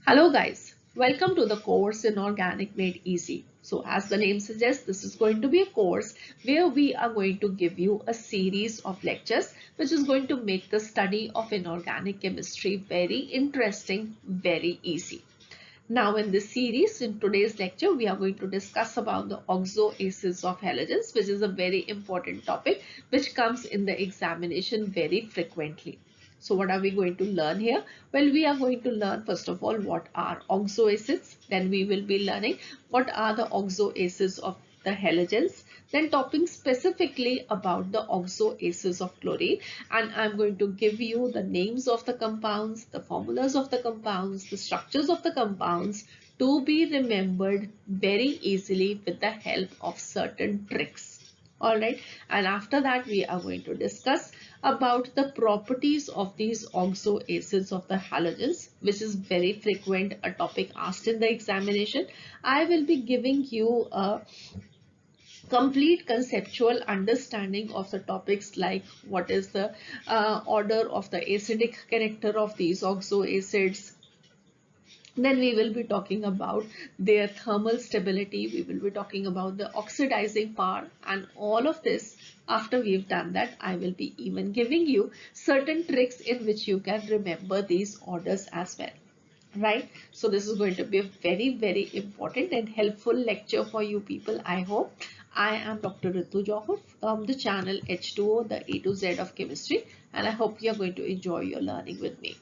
Hello guys, welcome to the course in Organic Made Easy. So as the name suggests, this is going to be a course where we are going to give you a series of lectures which is going to make the study of inorganic chemistry very interesting, very easy. Now in this series, in today's lecture, we are going to discuss about the oxoacids of halogens, which is a very important topic which comes in the examination very frequently. So what are we going to learn here? Well, we are going to learn first of all what are oxoacids. Then we will be learning what are the oxoacids of the halogens. Then talking specifically about the oxoacids of chlorine, and I'm going to give you the names of the compounds, the formulas of the compounds, the structures of the compounds to be remembered very easily with the help of certain tricks. Alright, and after that we are going to discuss about the properties of these oxoacids of the halogens, which is very frequent, a topic asked in the examination. I will be giving you a complete conceptual understanding of the topics like what is the order of the acidic character of these oxoacids. Then we will be talking about their thermal stability. We will be talking about the oxidizing power, and all of this. After we've done that, I will be even giving you certain tricks in which you can remember these orders as well. Right? So this is going to be a very important and helpful lecture for you people, I hope. I am Dr. Ritu Johar from the channel H2O, the A to Z of chemistry, and I hope you are going to enjoy your learning with me.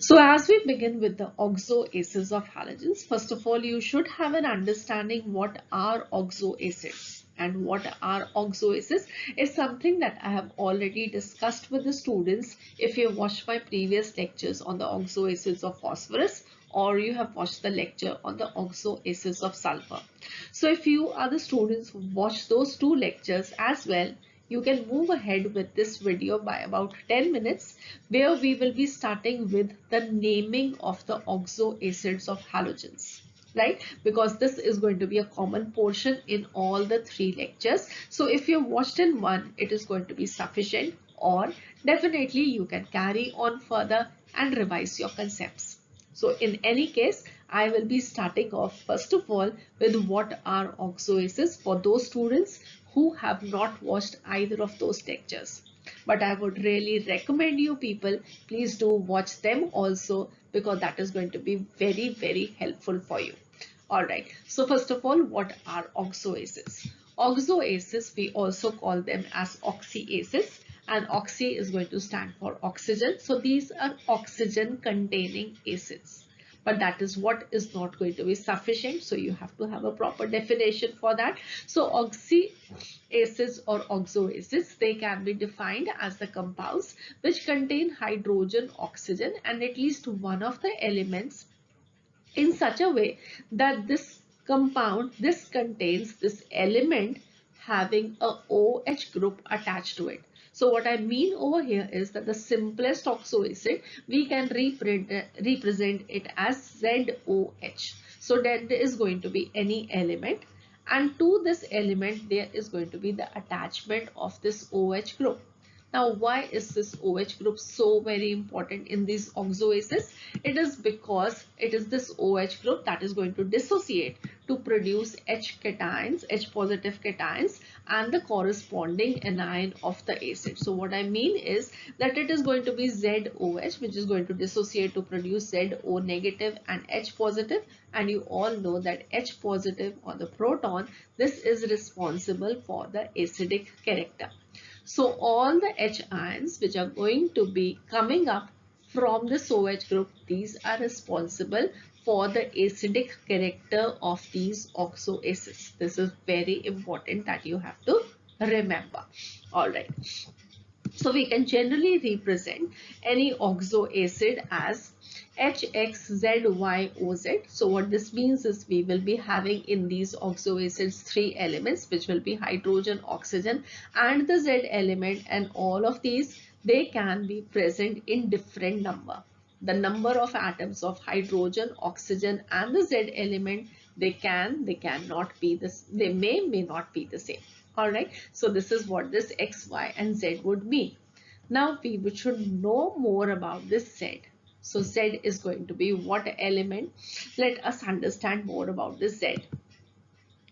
So as we begin with the oxoacids of halogens, first of all, you should have an understanding what are oxoacids. And what are oxoacids is something that I have already discussed with the students. If you watched my previous lectures on the oxoacids of phosphorus, or you have watched the lecture on the oxoacids of sulfur. So if you are the students who watched those two lectures as well, you can move ahead with this video by about 10 minutes, where we will be starting with the naming of the oxoacids of halogens, right? Because this is going to be a common portion in all the three lectures. So if you watched in one, it is going to be sufficient, or definitely you can carry on further and revise your concepts. So in any case, I will be starting off first of all with what are oxoacids for those students who have not watched either of those lectures. But I would really recommend you people, please do watch them also, because that is going to be very helpful for you. Alright, so first of all, what are oxoacids? Oxoacids, we also call them as oxyacids, and oxy is going to stand for oxygen. So these are oxygen containing acids. But that is what is not going to be sufficient. So you have to have a proper definition for that. So oxyacids or oxoacids, they can be defined as the compounds which contain hydrogen, oxygen, and at least one of the elements in such a way that this compound, this contains this element having a OH group attached to it. So what I mean over here is that the simplest oxoacid, we can represent it as ZOH. So that there is going to be any element, and to this element there is going to be the attachment of this OH group. Now, why is this OH group so very important in these oxoacids? It is because it is this OH group that is going to dissociate to produce H cations, H positive cations, and the corresponding anion of the acid. So what I mean is that it is going to be ZOH, which is going to dissociate to produce ZO negative and H positive. And you all know that H positive, or the proton, this is responsible for the acidic character. So all the H ions which are going to be coming up from this OH group, these are responsible for the acidic character of these oxoacids. This is very important that you have to remember. Alright. So we can generally represent any oxoacid as HXZYOZ. So what this means is we will be having in these oxoacids three elements, which will be hydrogen, oxygen, and the Z element, and all of these, they can be present in different number. The number of atoms of hydrogen, oxygen, and the Z element, they cannot be this, they may not be the same. Alright, so this is what this X, Y, and Z would mean. Now we should know more about this Z. So Z is going to be what element? Let us understand more about this Z.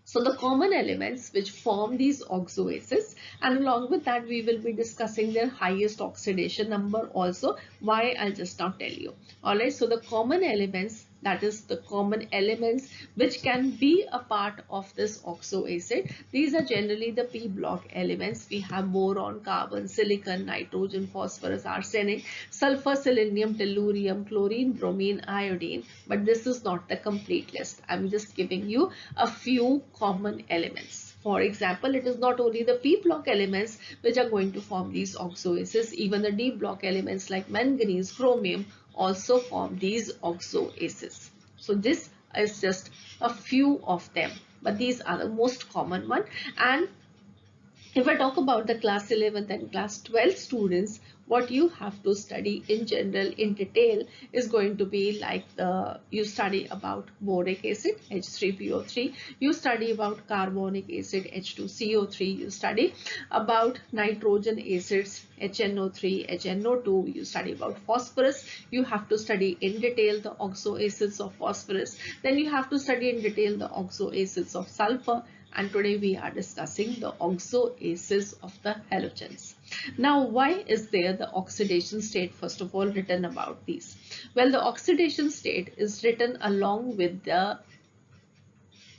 So the common elements which form these oxoaces, and along with that we will be discussing their highest oxidation number also. Why? I'll just now tell you. Alright, so the common elements, that is the common elements which can be a part of this oxoacid, these are generally the p block elements. We have boron, carbon, silicon, nitrogen, phosphorus, arsenic, sulfur, selenium, tellurium, chlorine, bromine, iodine. But this is not the complete list. I'm just giving you a few common elements. For example, it is not only the p block elements which are going to form these oxoaces, even the d block elements like manganese, chromium also form these oxoaces. So this is just a few of them, but these are the most common one. And if I talk about the class 11th and class 12 students, what you have to study in general in detail is going to be like you study about boric acid H3PO3, you study about carbonic acid H2CO3, you study about nitrogen acids HNO3, HNO2, you study about phosphorus, you have to study in detail the oxoacids of phosphorus, then you have to study in detail the oxoacids of sulfur, and today we are discussing the oxoaces of the halogens. Now, why is there the oxidation state first of all written about these? Well, the oxidation state is written along with the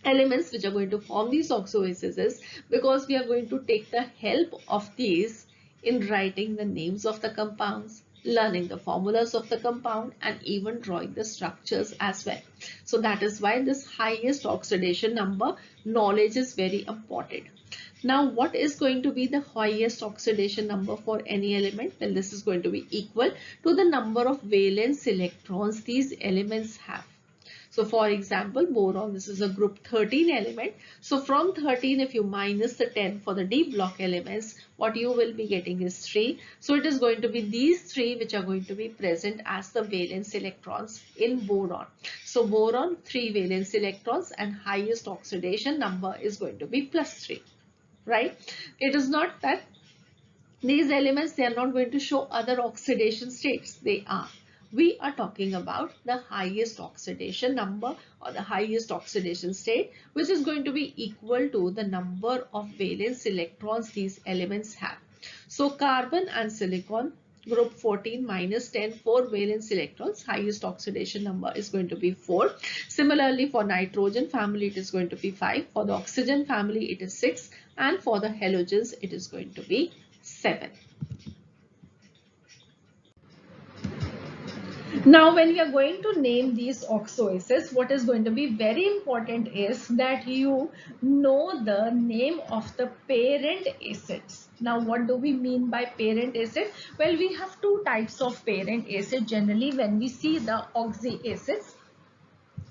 elements which are going to form these oxoaces because we are going to take the help of these in writing the names of the compounds, learning the formulas of the compound, and even drawing the structures as well. So that is why this highest oxidation number knowledge is very important. Now, what is going to be the highest oxidation number for any element? Well, this is going to be equal to the number of valence electrons these elements have. So for example, boron, this is a group 13 element. So from 13, if you minus the 10 for the D block elements, what you will be getting is 3. So it is going to be these 3 which are going to be present as the valence electrons in boron. So boron, 3 valence electrons, and highest oxidation number is going to be +3, right? It is not that these elements, they are not going to show other oxidation states. They are. We are talking about the highest oxidation number or the highest oxidation state, which is going to be equal to the number of valence electrons these elements have. So carbon and silicon, group 14 minus 10, 4 valence electrons, highest oxidation number is going to be 4. Similarly, for nitrogen family, it is going to be 5. For the oxygen family, it is 6. And for the halogens, it is going to be 7. Now, when we are going to name these oxoaces, what is going to be very important is that you know the name of the parent acids. Now, what do we mean by parent acid? Well, we have two types of parent acid generally when we see the oxyacids.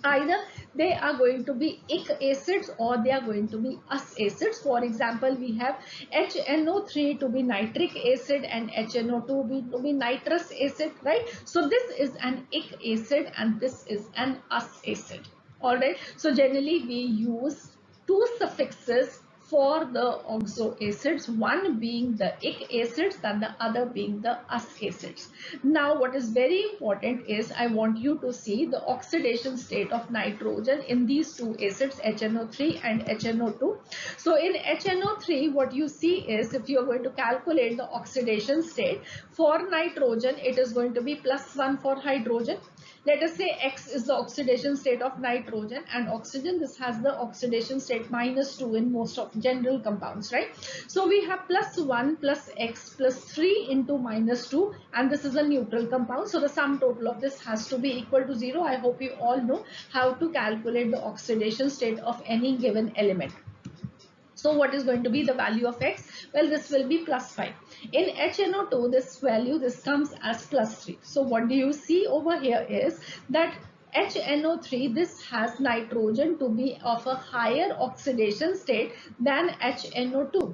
Either they are going to be ic acids or they are going to be us acids. For example, we have HNO3 to be nitric acid and HNO2 to be nitrous acid, right? So this is an ic acid and this is an us acid. All right. So generally we use two suffixes for the oxoacids, one being the ic acids and the other being the us acids. Now, what is very important is I want you to see the oxidation state of nitrogen in these two acids, HNO3 and HNO2. So in HNO3, what you see is if you are going to calculate the oxidation state for nitrogen, it is going to be +1 for hydrogen. Let us say X is the oxidation state of nitrogen, and oxygen, this has the oxidation state -2 in most of general compounds, right? So we have +1 plus X plus 3 into -2, and this is a neutral compound. So the sum total of this has to be equal to 0. I hope you all know how to calculate the oxidation state of any given element. So what is going to be the value of X? Well, this will be +5. In HNO2, this value, this comes as +3. So what do you see over here is that HNO3, this has nitrogen to be of a higher oxidation state than HNO2.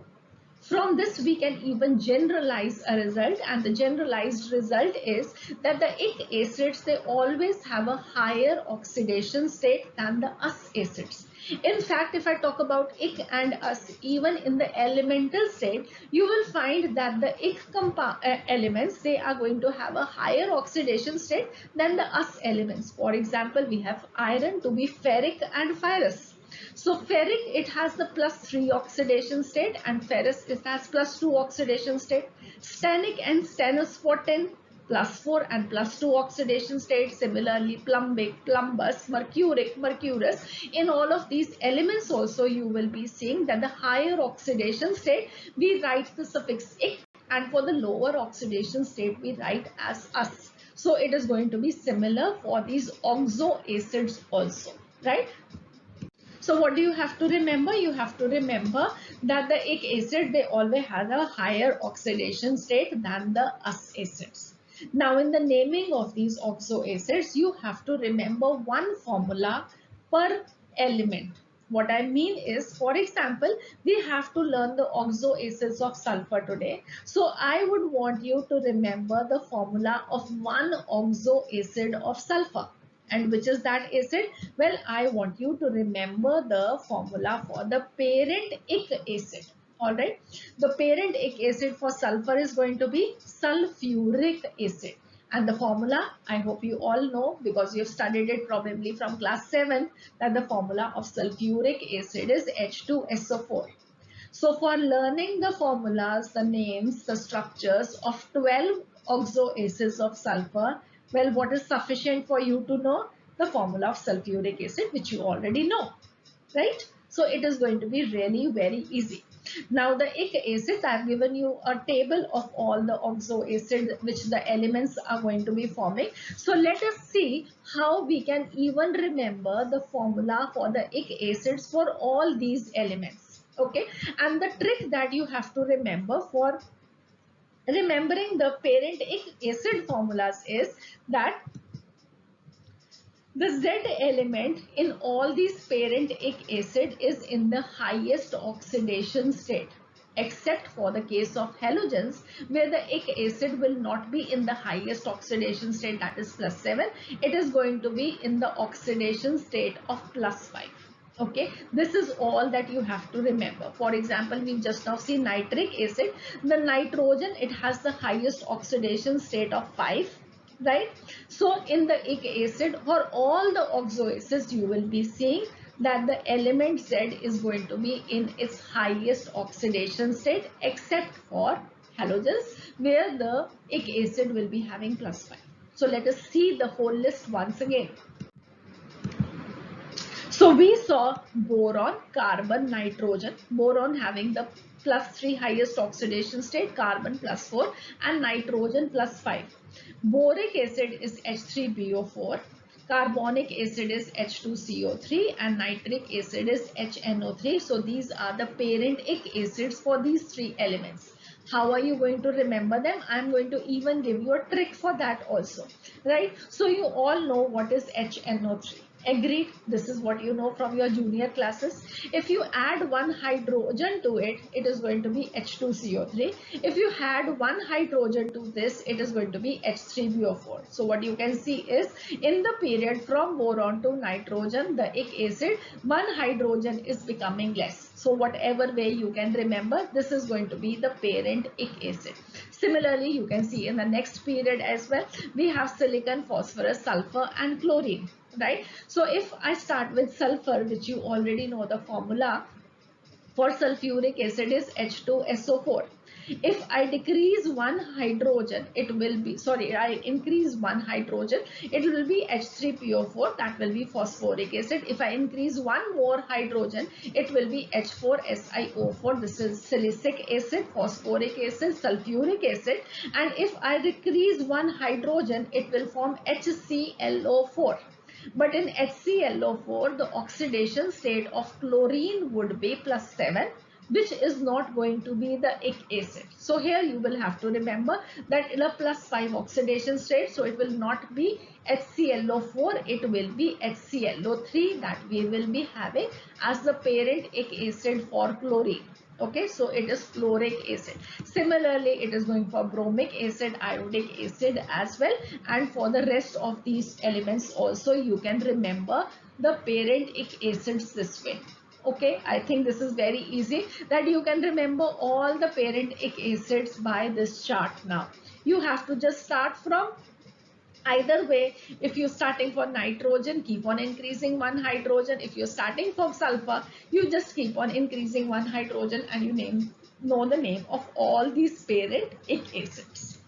From this we can even generalize a result, and the generalized result is that the ic acids, they always have a higher oxidation state than the us acids. In fact, if I talk about ic and us, even in the elemental state, you will find that the ic elements, they are going to have a higher oxidation state than the us elements. For example, we have iron to be ferric and ferrous. So ferric, it has the +3 oxidation state, and ferrous, it has +2 oxidation state. Stannic and stannous for tin, +4 and +2 oxidation state. Similarly, plumbic, plumbous, mercuric, mercurous. In all of these elements also you will be seeing that the higher oxidation state, we write the suffix ic, and for the lower oxidation state we write as us. So it is going to be similar for these oxo acids also, right? So what do you have to remember? You have to remember that the ic acid, they always have a higher oxidation state than the us acids. Now in the naming of these oxo acids, you have to remember one formula per element. What I mean is, for example, we have to learn the oxo acids of sulfur today. So I would want you to remember the formula of one oxo acid of sulfur. And which is that acid? Well, I want you to remember the formula for the parent ic acid. All right. The parent ic acid for sulfur is going to be sulfuric acid. And the formula, I hope you all know, because you've studied it probably from class 7, that the formula of sulfuric acid is H2SO4. So for learning the formulas, the names, the structures of 12 oxo acids of sulfur, well, what is sufficient for you to know? The formula of sulfuric acid, which you already know, right? So it is going to be really very easy. Now the ic acids, I have given you a table of all the oxo acids which the elements are going to be forming. So let us see how we can even remember the formula for the ic acids for all these elements. Okay, and the trick that you have to remember for remembering the parent ic acid formulas is that the Z element in all these parent ic acid is in the highest oxidation state, except for the case of halogens, where the ic acid will not be in the highest oxidation state, that is +7. It is going to be in the oxidation state of +5. Okay, this is all that you have to remember. For example, we just now see nitric acid. The nitrogen, it has the highest oxidation state of 5, right? So in the ic acid or all the oxo acids, you will be seeing that the element Z is going to be in its highest oxidation state, except for halogens, where the ic acid will be having +5. So let us see the whole list once again. So we saw boron, carbon, nitrogen, boron having the +3 highest oxidation state, carbon +4, and nitrogen +5. Boric acid is H3BO4, carbonic acid is H2CO3, and nitric acid is HNO3. So these are the parent ic acids for these three elements. How are you going to remember them? I'm going to even give you a trick for that also, right? So you all know what is HNO3. Agreed? This is what you know from your junior classes. If you add one hydrogen to it, it is going to be H2CO3. If you add one hydrogen to this, it is going to be H3BO4. So what you can see is, in the period from boron to nitrogen, the ic acid, one hydrogen is becoming less. So whatever way you can remember, this is going to be the parent ic acid. Similarly, you can see in the next period as well, we have silicon, phosphorus, sulfur, and chlorine, right? So if I start with sulfur, which you already know the formula for sulfuric acid is H2SO4. If I decrease one hydrogen, it will be, sorry, I increase one hydrogen, it will be H3PO4, that will be phosphoric acid. If I increase one more hydrogen, it will be H4SiO4. This is silicic acid, phosphoric acid, sulfuric acid. And if I decrease one hydrogen, it will form HClO4. But in HClO4, the oxidation state of chlorine would be +7, which is not going to be the ic acid. So here you will have to remember that in a +5 oxidation state, so it will not be HClO4, it will be HClO3 that we will be having as the parent ic acid for chlorine. Okay, so it is chloric acid. Similarly, it is going for bromic acid, iodic acid as well. And for the rest of these elements also, you can remember the parent ic acids this way. Okay, I think this is very easy that you can remember all the parent ic acids by this chart now. You have to just start from either way. If you're starting for nitrogen, keep on increasing one hydrogen. If you're starting from sulfur, you just keep on increasing one hydrogen, and you know the name of all these parent ic acids.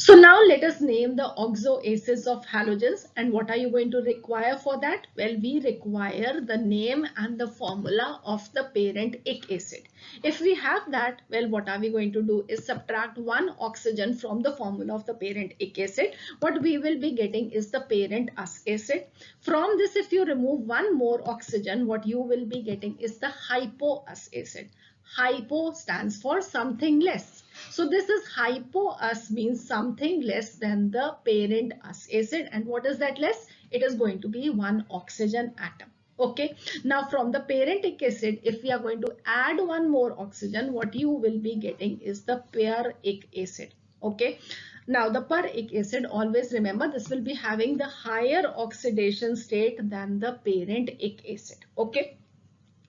So now let us name the oxoacids of halogens. And what are you going to require for that? Well, we require the name and the formula of the parent ic acid. If we have that, well, what are we going to do is subtract one oxygen from the formula of the parent ic acid. What we will be getting is the parent us acid. From this, if you remove one more oxygen, what you will be getting is the hypo us acid. Hypo stands for something less. So this is hypo us means something less than the parent us acid. And what is that less? It is going to be one oxygen atom. Okay. Now from the parent ic acid, if we are going to add one more oxygen, what you will be getting is the per ic acid. Okay. Now the per ic acid, always remember, this will be having the higher oxidation state than the parent ic acid. Okay.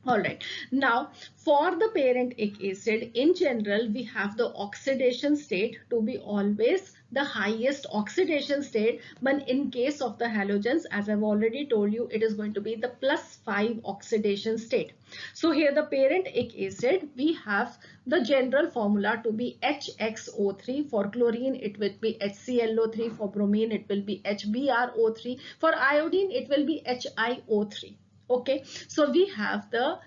Alright, now for the parent ic acid, in general, we have the oxidation state to be always the highest oxidation state, but in case of the halogens, as I've already told you, it is going to be the +5 oxidation state. So here the parent ic acid, we have the general formula to be HXO3. For chlorine, it will be HClO3. For bromine, it will be HBrO3. For iodine, it will be HiO3. Okay, so we have the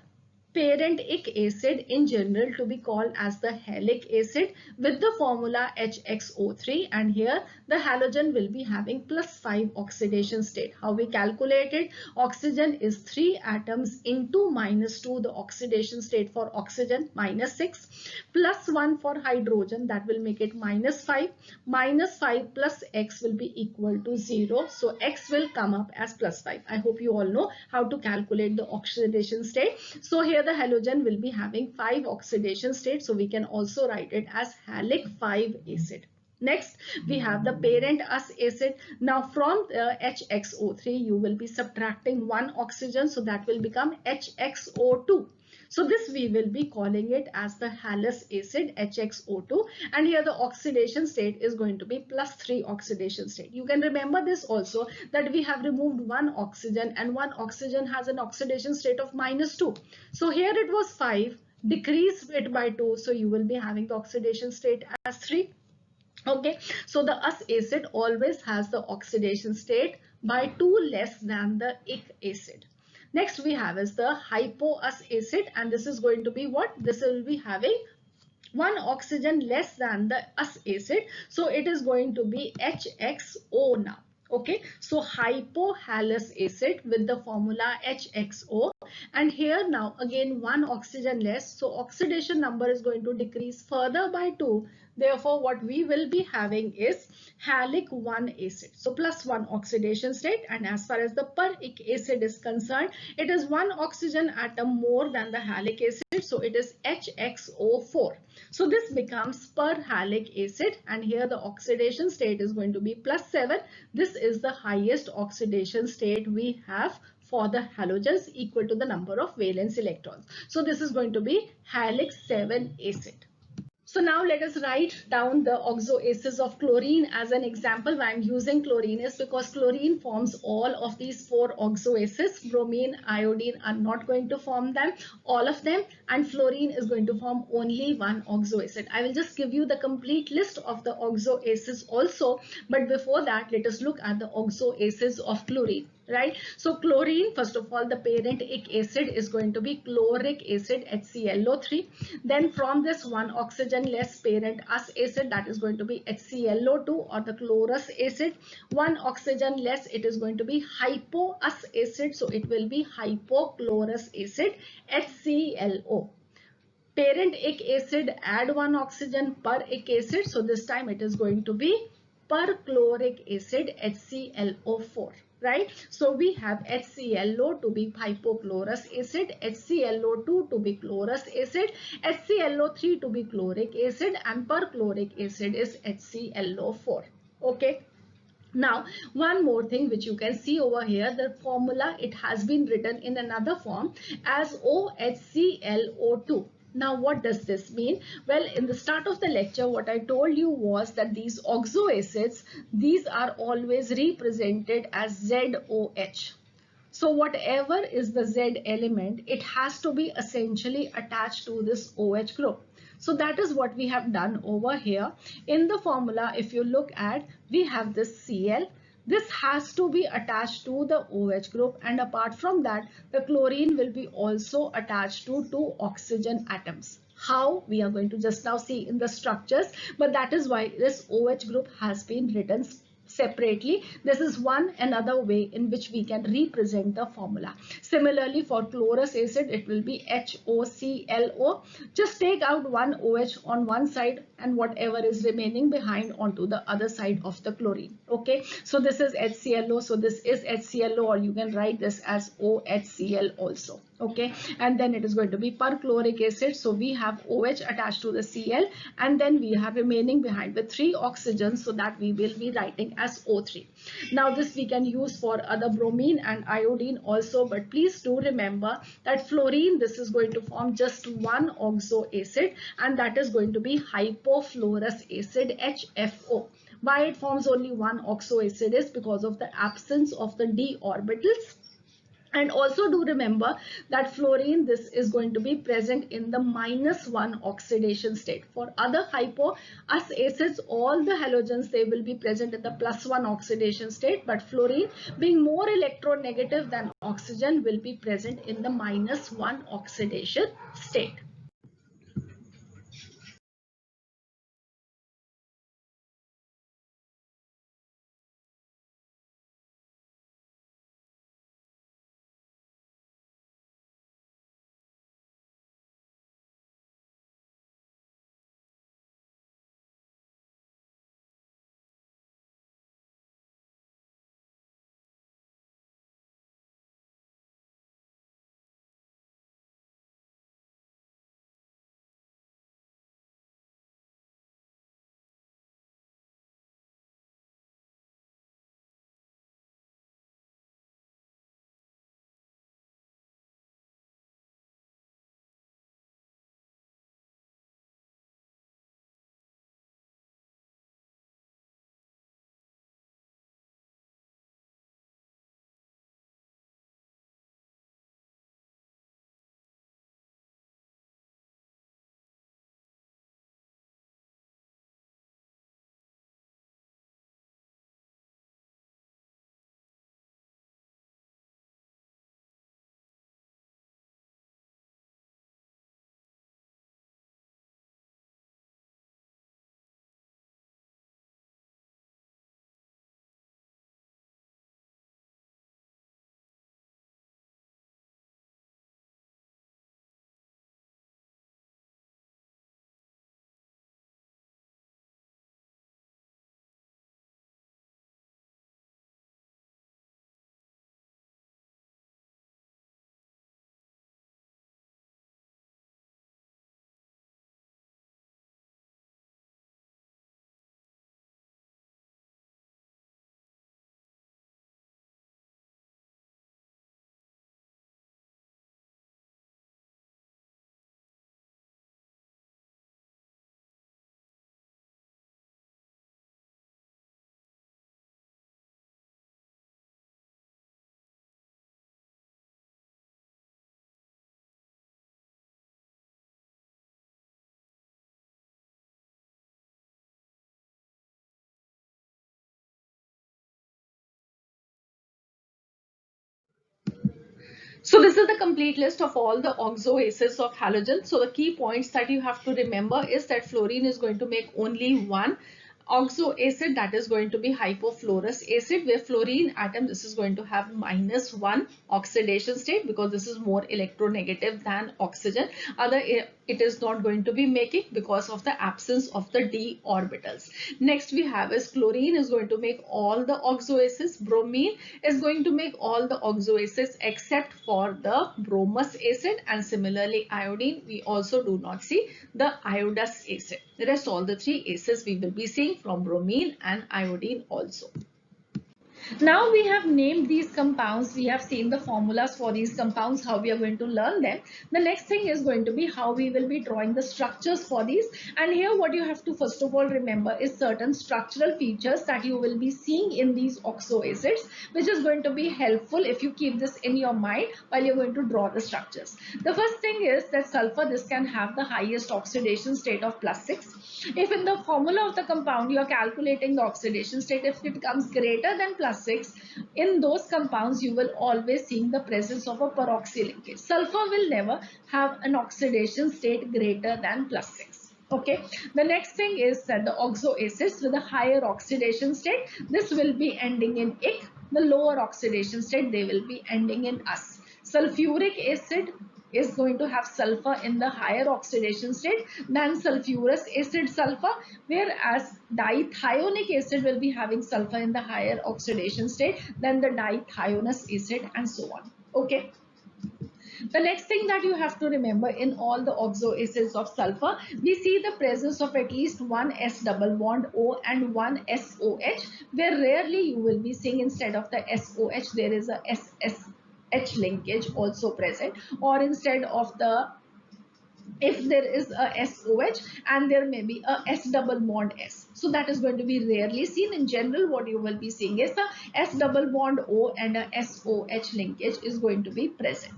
parent ic acid in general to be called as the halic acid with the formula HXO3, and here the halogen will be having +5 oxidation state. How we calculate it? Oxygen is 3 atoms into -2, the oxidation state for oxygen -6, +1 for hydrogen, that will make it -5. -5 plus x will be equal to 0. So x will come up as +5. I hope you all know how to calculate the oxidation state. So here the halogen will be having 5 oxidation states. So we can also write it as halic 5 acid. Next, we have the parent us acid. Now from HXO3, you will be subtracting one oxygen. So that will become HXO2. So this we will be calling it as the Halous acid, HXO2. And here the oxidation state is going to be +3 oxidation state. You can remember this also, that we have removed one oxygen, and one oxygen has an oxidation state of -2. So here it was 5, decrease it by 2. So you will be having the oxidation state as 3. Okay, so the us acid always has the oxidation state by 2 less than the ic acid. Next we have is the hypo us acid, and this is going to be what? This will be having one oxygen less than the us acid. So it is going to be HXO now. Okay, so hypohalous acid with the formula HXO, and here now again one oxygen less, so oxidation number is going to decrease further by 2. Therefore what we will be having is halic 1 acid, so +1 oxidation state. And as far as the per ic acid is concerned, it is one oxygen atom more than the halic acid, so it is HXO4. So this becomes per halic acid, and here the oxidation state is going to be +7. This is the highest oxidation state we have for the halogens, equal to the number of valence electrons. So this is going to be halic 7 acid. So now let us write down the oxoacids of chlorine as an example. Why I'm using chlorine is because chlorine forms all of these 4 oxoacids. Bromine, iodine are not going to form them, all of them, and fluorine is going to form only one oxoacid. I will just give you the complete list of the oxoacids also, but before that let us look at the oxoacids of chlorine. Right, so chlorine, first of all, the parent ic acid is going to be chloric acid, HClO3. Then from this one oxygen less parent us acid, that is going to be HClO2 or the chlorous acid. One oxygen less, it is going to be hypo us acid, so it will be hypochlorous acid, HClO. Parent ic acid, add one oxygen per ic acid, so this time it is going to be perchloric acid, HClO4. right? So we have HClO to be hypochlorous acid, HClO2 to be chlorous acid, HClO3 to be chloric acid, and perchloric acid is HClO4. Okay. Now, one more thing which you can see over here, the formula, it has been written in another form as OHClO2. Now, what does this mean? Well, in the start of the lecture, what I told you was that these oxo acids, these are always represented as ZOH. So whatever is the Z element, it has to be essentially attached to this OH group. So that is what we have done over here. In the formula, if you look at, we have this Cl. This has to be attached to the OH group, and apart from that, the chlorine will be also attached to two oxygen atoms. How? We are going to just now see in the structures, but that is why this OH group has been written separately. This is one another way in which we can represent the formula. Similarly, for chlorous acid, it will be HOClO. Just take out one OH on one side and whatever is remaining behind onto the other side of the chlorine. Okay, so this is HClO, so this is HClO, or you can write this as OHCl also. Okay, and then it is going to be perchloric acid. So we have OH attached to the Cl, and then we have remaining behind with 3 oxygens, so that we will be writing as O3. Now this we can use for other bromine and iodine also, but please do remember that fluorine, this is going to form just one oxo acid, and that is going to be hypofluorous acid, HFO. Why it forms only one oxo acid is because of the absence of the d orbitals. And also do remember that fluorine, this is going to be present in the -1 oxidation state. For other hypous acids, all the halogens, they will be present in the +1 oxidation state, but fluorine, being more electronegative than oxygen, will be present in the -1 oxidation state. So this is the complete list of all the oxo acids of halogen. So the key points that you have to remember is that fluorine is going to make only one oxo acid, that is going to be hypofluorous acid, where fluorine atom, this is going to have -1 oxidation state because this is more electronegative than oxygen. It is not going to be making because of the absence of the d orbitals. Next we have is chlorine is going to make all the oxo acids. Bromine is going to make all the oxo acids except for the bromous acid, and similarly iodine, we also do not see the iodous acid. The rest all the three acids we will be seeing from bromine and iodine also. Now we have named these compounds, we have seen the formulas for these compounds, how we are going to learn them. The next thing is going to be how we will be drawing the structures for these. And here what you have to first of all remember is certain structural features that you will be seeing in these oxo acids, which is going to be helpful if you keep this in your mind while you're going to draw the structures. The first thing is that sulfur, this can have the highest oxidation state of +6. If in the formula of the compound you are calculating the oxidation state, if it comes greater than +6, in those compounds you will always see the presence of a peroxy linkage. Sulfur will never have an oxidation state greater than +6. Okay, the next thing is that the oxo acids with a higher oxidation state, this will be ending in ic. The lower oxidation state, they will be ending in us. Sulfuric acid is going to have sulfur in the higher oxidation state than sulfurous acid sulfur, whereas dithionic acid will be having sulfur in the higher oxidation state than the dithionous acid, and so on. Okay. The next thing that you have to remember, in all the oxo acids of sulfur, we see the presence of at least one S double bond O and one SOH, where rarely you will be seeing instead of the SOH there is a SSH linkage also present, or instead of the, if there is a SOH and there may be a S double bond S. So that is going to be rarely seen. In general, what you will be seeing is the S double bond O and a SOH linkage is going to be present.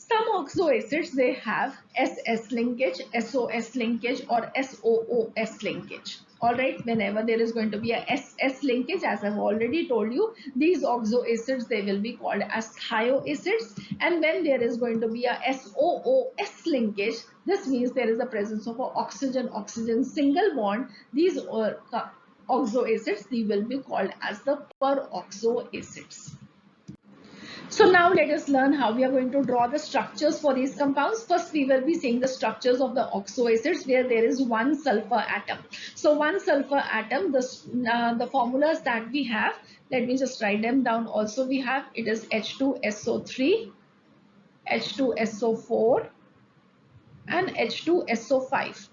Some oxo acids, they have SS linkage, SOS linkage, or SOOS linkage. Alright, whenever there is going to be a SS linkage, as I've already told you, these oxo acids, they will be called as thioacids. And when there is going to be a SOOS linkage, this means there is a presence of an oxygen-oxygen single bond. These oxo acids, they will be called as the peroxo acids. So now let us learn how we are going to draw the structures for these compounds. First, we will be seeing the structures of the oxo acids where there is one sulfur atom. So one sulfur atom, the formulas that we have, let me just write them down. Also we have, it is H2SO3, H2SO4 and H2SO5.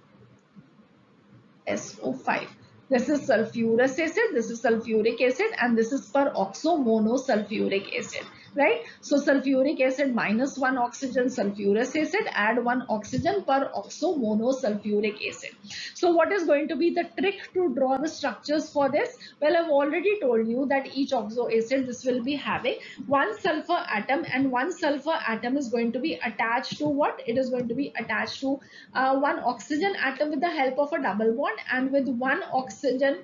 SO5. This is sulfurous acid, this is sulfuric acid, and this is peroxomonosulfuric acid. Right? So sulfuric acid -1 oxygen, sulfurous acid add 1 oxygen, peroxomonosulfuric acid. So what is going to be the trick to draw the structures for this? Well, I've already told you that each oxo acid, this will be having one sulfur atom, and one sulfur atom is going to be attached to what? It is going to be attached to one oxygen atom with the help of a double bond, and with one oxygen,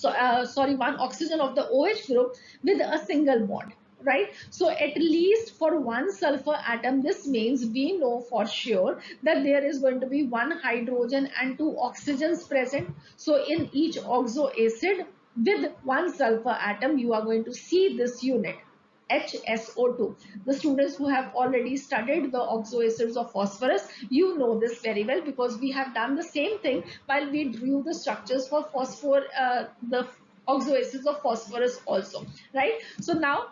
one oxygen of the OH group with a single bond. Right? So at least for one sulfur atom, this means we know for sure that there is going to be one hydrogen and two oxygens present. So in each oxo acid with one sulfur atom, you are going to see this unit, HSO2. The students who have already studied the oxo acids of phosphorus, you know this very well because we have done the same thing while we drew the structures for the oxo acids of phosphorus also, right? So now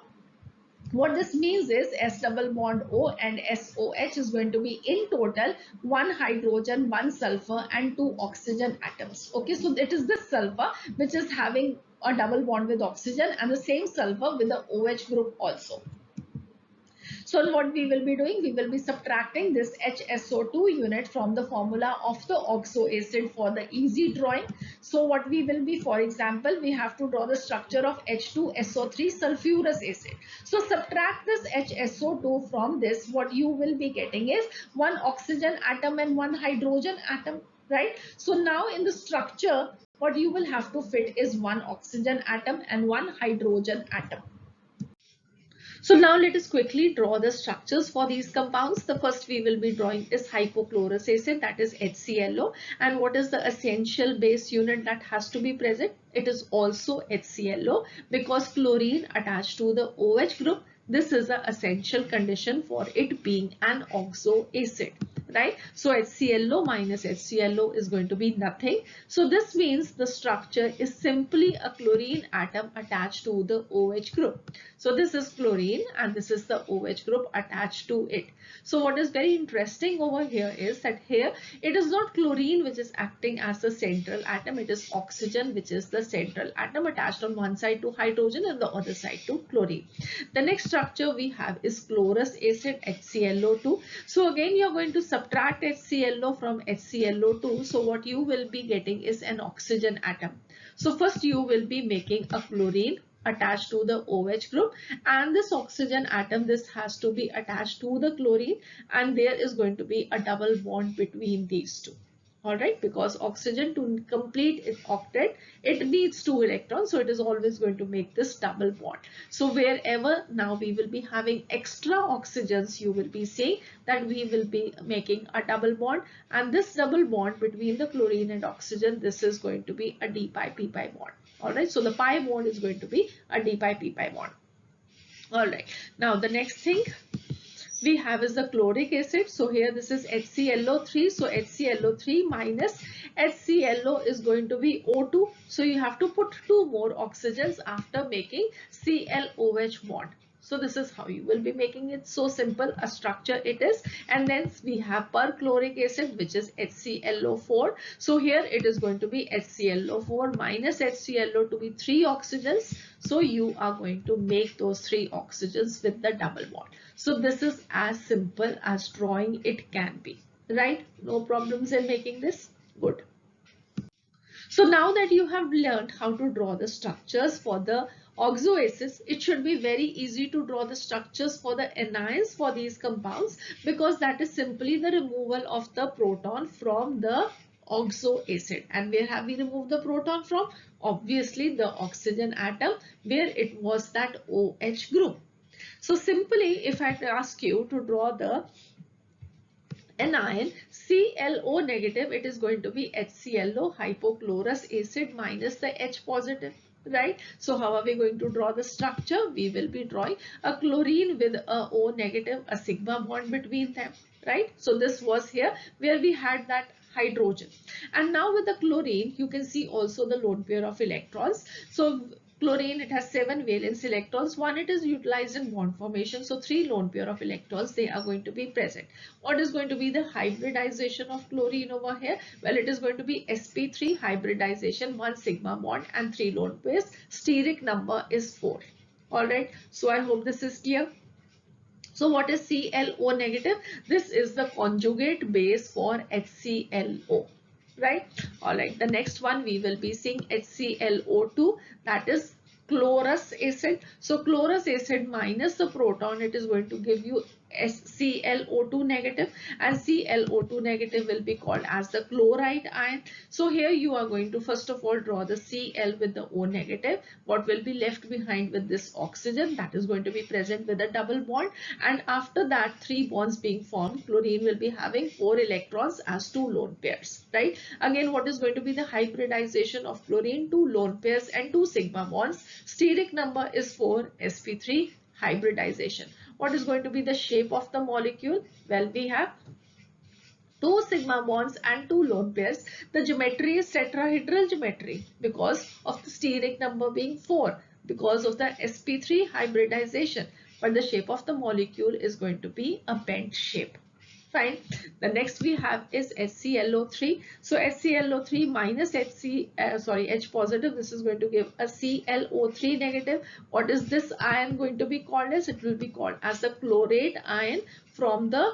what this means is S double bond O and SOH is going to be in total one hydrogen, one sulfur and two oxygen atoms. Okay, so it is this sulfur which is having a double bond with oxygen, and the same sulfur with the OH group also. So what we will be doing, we will be subtracting this HSO2 unit from the formula of the oxo acid for the easy drawing. So what we will be, for example, we have to draw the structure of H2SO3 sulfurous acid. So subtract this HSO2 from this, what you will be getting is one oxygen atom and one hydrogen atom, right? So now in the structure, what you will have to fit is one oxygen atom and one hydrogen atom. So now let us quickly draw the structures for these compounds. The first we will be drawing is hypochlorous acid, that is HClO. And what is the essential base unit that has to be present? It is also HClO, because chlorine attached to the OH group. This is an essential condition for it being an oxo acid, right? So HClO minus HClO is going to be nothing. So this means the structure is simply a chlorine atom attached to the OH group. So this is chlorine and this is the OH group attached to it. So what is very interesting over here is that here it is not chlorine which is acting as the central atom, it is oxygen which is the central atom attached on one side to hydrogen and the other side to chlorine. The next structure we have is chlorous acid, HClO2. So again you are going to subtract HClO from HClO2. So what you will be getting is an oxygen atom. So first you will be making a chlorine attached to the OH group, and this oxygen atom, this has to be attached to the chlorine, and there is going to be a double bond between these two. Alright, because oxygen to complete its octet, it needs 2 electrons, so it is always going to make this double bond. So wherever now we will be having extra oxygens, you will be seeing that we will be making a double bond, and this double bond between the chlorine and oxygen, this is going to be a d pi p pi bond. Alright, so the pi bond is going to be a d pi p pi bond. Alright, now the next thing we have is the chloric acid. So here this is HClO3. So HClO3 minus HClO is going to be O2. So you have to put 2 more oxygens after making ClOH bond. So this is how you will be making it. So simple a structure it is. And then we have perchloric acid, which is HClO4. So here it is going to be HClO4 minus HClO to be 3 oxygens. So you are going to make those 3 oxygens with the double bond. So this is as simple as drawing it can be, right? No problems in making this. Good. So now that you have learned how to draw the structures for the oxoacids, it should be very easy to draw the structures for the anions for these compounds, because that is simply the removal of the proton from the oxoacid. And where have we removed the proton from? Obviously the oxygen atom, where it was that OH group. So simply if I ask you to draw the anion ClO negative, it is going to be HClO hypochlorous acid minus the H positive, right? So how are we going to draw the structure? We will be drawing a chlorine with a O negative, a sigma bond between them, right? So this was here where we had that hydrogen, and now with the chlorine you can see also the lone pair of electrons. So chlorine, it has 7 valence electrons. One, it is utilized in bond formation. So 3 lone pair of electrons, they are going to be present. What is going to be the hybridization of chlorine over here? Well, it is going to be sp3 hybridization, 1 sigma bond and 3 lone pairs. Steric number is 4. Alright, so I hope this is clear. So what is ClO negative? This is the conjugate base for HClO. Right? Alright, the next one we will be seeing HClO2, that is chlorous acid. So chlorous acid minus the proton, it is going to give you ClO2 negative, and ClO2 negative will be called as the chloride ion. So here you are going to first of all draw the Cl with the O negative. What will be left behind with this oxygen, that is going to be present with a double bond, and after that 3 bonds being formed, chlorine will be having 4 electrons as 2 lone pairs, right? Again, what is going to be the hybridization of chlorine? 2 lone pairs and 2 sigma bonds. Steric number is 4, sp3 hybridization. What is going to be the shape of the molecule? Well, we have 2 sigma bonds and 2 lone pairs. The geometry is tetrahedral geometry because of the steric number being 4, because of the sp3 hybridization. But the shape of the molecule is going to be a bent shape. Fine. The next we have is HClO3. So HClO3 minus H positive, this is going to give a ClO3 negative. What is this ion going to be called as? It will be called as the chlorate ion from the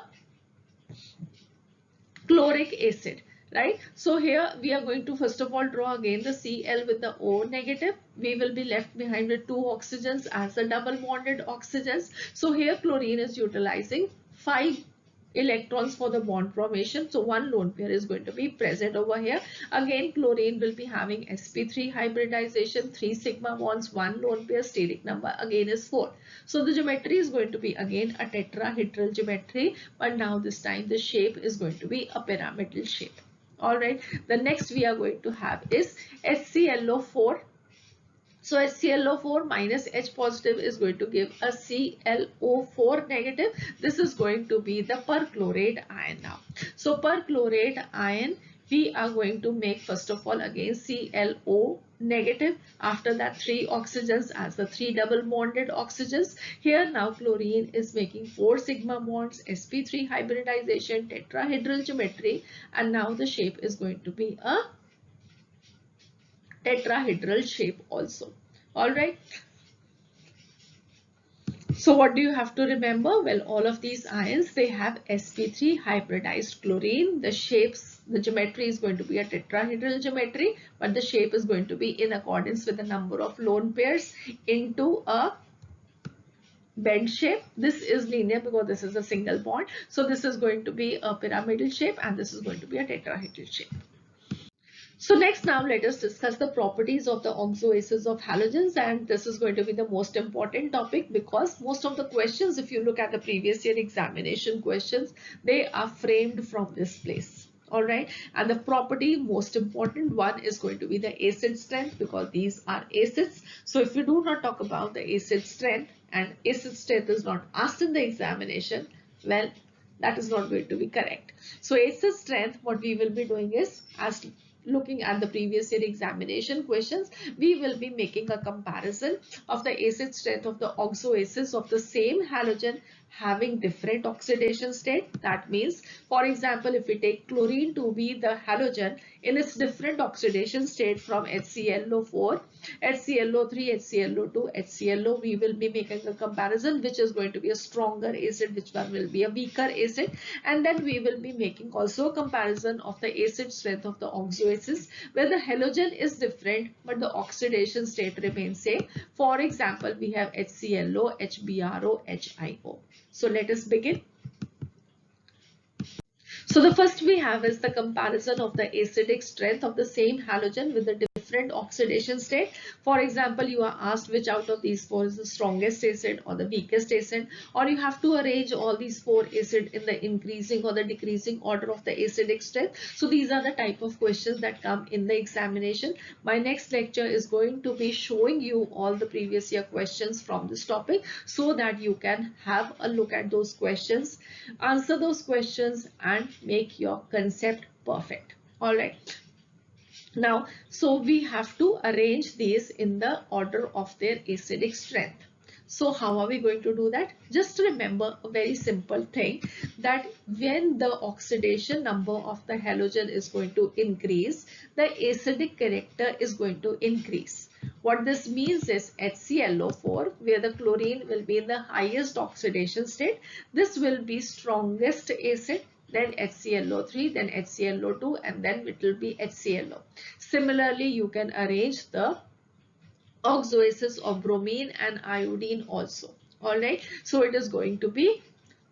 chloric acid, right? So here we are going to first of all draw again the Cl with the O negative. We will be left behind with 2 oxygens as the double bonded oxygens. So here chlorine is utilizing 5 electrons for the bond formation. So one lone pair is going to be present over here. Again, chlorine will be having sp3 hybridization, 3 sigma bonds, one lone pair, steric number again is 4. So the geometry is going to be again a tetrahedral geometry, but now this time the shape is going to be a pyramidal shape. Alright, the next we are going to have is HClO4. So HClO4 minus H positive is going to give a ClO4 negative. This is going to be the perchlorate ion now. So perchlorate ion, we are going to make first of all again ClO negative. After that 3 oxygens as the 3 double bonded oxygens. Here now chlorine is making 4 sigma bonds, sp3 hybridization, tetrahedral geometry, and now the shape is going to be a tetrahedral shape also. All right. So what do you have to remember? Well, all of these ions, they have sp3 hybridized chlorine. The shapes, the geometry is going to be a tetrahedral geometry, but the shape is going to be in accordance with the number of lone pairs into a bend shape. This is linear because this is a single bond. So this is going to be a pyramidal shape and this is going to be a tetrahedral shape. So next now let us discuss the properties of the oxoaces of halogens, and this is going to be the most important topic because most of the questions, if you look at the previous year examination questions, they are framed from this place. Alright, and the property most important one is going to be the acid strength because these are acids. So if you do not talk about the acid strength and acid strength is not asked in the examination, well, that is not going to be correct. So acid strength, what we will be doing is, as looking at the previous year examination questions, we will be making a comparison of the acid strength of the oxoaces of the same halogen having different oxidation state. That means, for example, if we take chlorine to be the halogen in its different oxidation state from HClO4, HClO3, HClO2, HClO, we will be making a comparison which is going to be a stronger acid, which one will be a weaker acid, and then we will be making also a comparison of the acid strength of the oxoaces where the halogen is different but the oxidation state remains same. For example, we have HClO, HBRO, HIO. So let us begin. So the first we have is the comparison of the acidic strength of the same halogen with the different oxidation state. For example, you are asked which out of these four is the strongest acid or the weakest acid, or you have to arrange all these four acid in the increasing or the decreasing order of the acidic strength. So these are the type of questions that come in the examination. My next lecture is going to be showing you all the previous year questions from this topic so that you can have a look at those questions, answer those questions and make your concept perfect. All right. Now, so we have to arrange these in the order of their acidic strength. So how are we going to do that? Just remember a very simple thing, that when the oxidation number of the halogen is going to increase, the acidic character is going to increase. What this means is HClO4, where the chlorine will be in the highest oxidation state, this will be strongest acid, then HClO3, then HClO2, and then it will be HClO. Similarly, you can arrange the oxoaces of bromine and iodine also. Alright, so it is going to be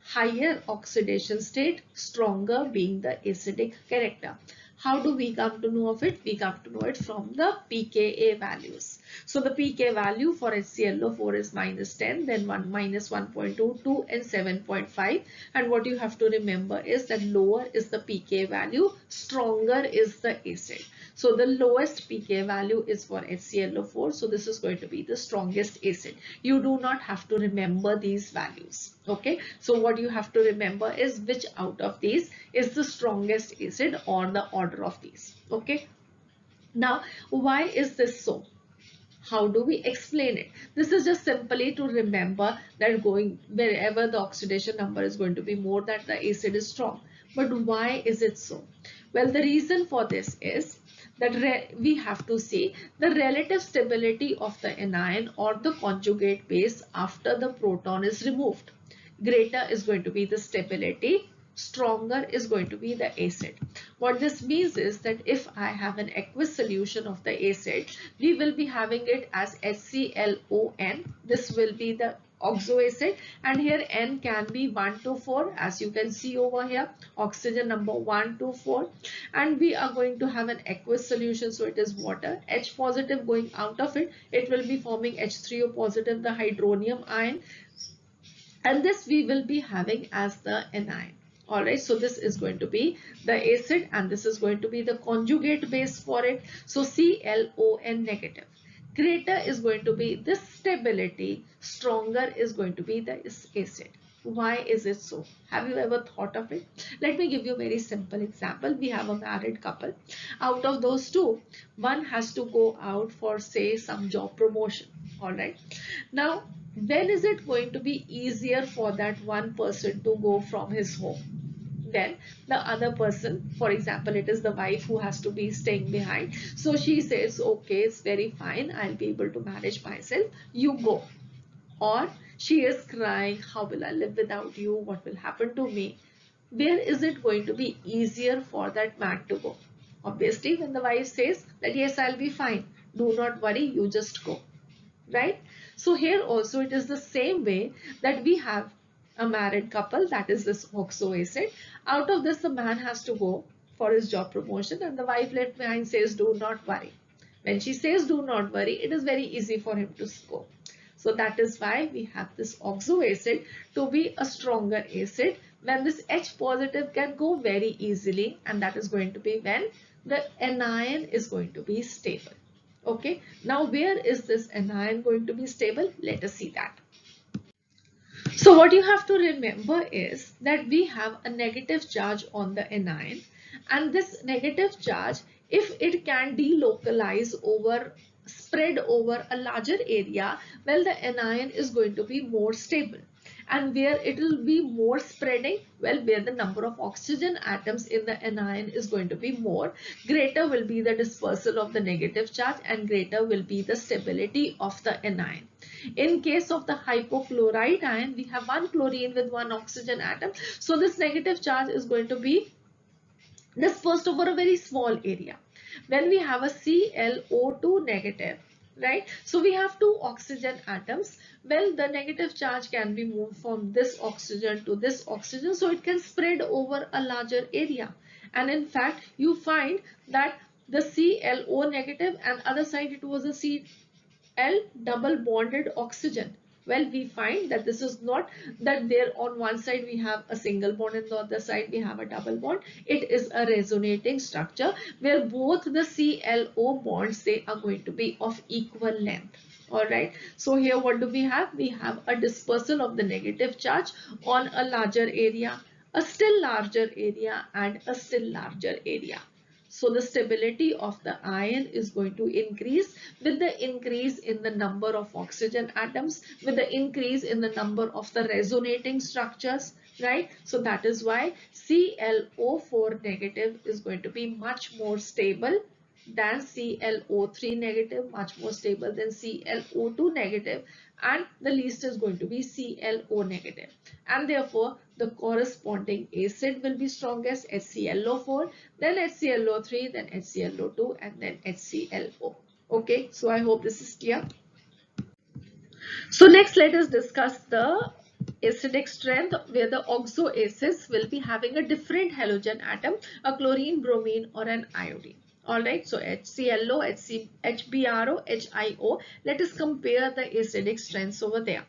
higher oxidation state, stronger being the acidic character. How do we come to know of it? We come to know it from the pKa values. So the pK value for HClO4 is -10, then 1 -1.22 and 7.5. And what you have to remember is that lower is the pK value, stronger is the acid. So the lowest pK value is for HClO4. So this is going to be the strongest acid. You do not have to remember these values. Okay. So what you have to remember is which out of these is the strongest acid or the order of these. Okay. Now, why is this so? How do we explain it? This is just simply to remember that going wherever the oxidation number is going to be more, that the acid is strong. But why is it so? Well, the reason for this is that we have to see the relative stability of the anion or the conjugate base after the proton is removed. Greater is going to be the stability, stronger is going to be the acid. What this means is that if I have an aqueous solution of the acid, we will be having it as HClON. This will be the oxo acid, and here N can be 1 to 4, as you can see over here, oxygen number 1 to 4, and we are going to have an aqueous solution, so it is water. H positive going out of it, it will be forming H3O positive, the hydronium ion, and this we will be having as the anion. Alright, so this is going to be the acid and this is going to be the conjugate base for it. So ClON negative. Greater is going to be this stability, stronger is going to be the acid. Why is it so? Have you ever thought of it? Let me give you a very simple example. We have a married couple. Out of those two, one has to go out for, say, some job promotion. Alright. Now, when is it going to be easier for that one person to go from his home? Then the other person, for example, it is the wife who has to be staying behind. So she says, okay, it's very fine. I'll be able to manage myself. You go. Or she is crying, how will I live without you? What will happen to me? Where is it going to be easier for that man to go? Obviously, when the wife says that, yes, I'll be fine. Do not worry, you just go. Right? So here also it is the same way that we have a married couple, that is this oxo acid. Out of this, the man has to go for his job promotion and the wife left behind says, do not worry. When she says do not worry, it is very easy for him to go. So that is why we have this oxo acid to be a stronger acid, when this H positive can go very easily, and that is going to be when the anion is going to be stable. Okay, now where is this anion going to be stable? Let us see that. So what you have to remember is that we have a negative charge on the anion, and this negative charge, if it can delocalize over, spread over a larger area, well, the anion is going to be more stable. And where it will be more spreading, well, where the number of oxygen atoms in the anion is going to be more, greater will be the dispersal of the negative charge and greater will be the stability of the anion. In case of the hypochlorite ion, we have one chlorine with one oxygen atom. So this negative charge is going to be dispersed over a very small area. When we have a ClO2 negative, right? So we have two oxygen atoms. Well, the negative charge can be moved from this oxygen to this oxygen, so it can spread over a larger area. And in fact, you find that the ClO negative and other side it was a Cl double bonded oxygen. Well, we find that this is not that there on one side we have a single bond and the other side we have a double bond. It is a resonating structure where both the ClO bonds, they are going to be of equal length. Alright, so here what do we have? We have a dispersal of the negative charge on a larger area, a still larger area and a still larger area. So the stability of the ion is going to increase with the increase in the number of oxygen atoms, with the increase in the number of the resonating structures, right? So that is why ClO4 negative is going to be much more stable than ClO3 negative, much more stable than ClO2 negative, and the least is going to be ClO negative. And therefore, the corresponding acid will be strongest, HClO4, then HClO3, then HClO2, and then HClO. Okay, so I hope this is clear. So next let us discuss the acidic strength, where the oxo acids will be having a different halogen atom, a chlorine, bromine or an iodine. Alright, so HClO, HBRO, HIO. Let us compare the acidic strengths over there.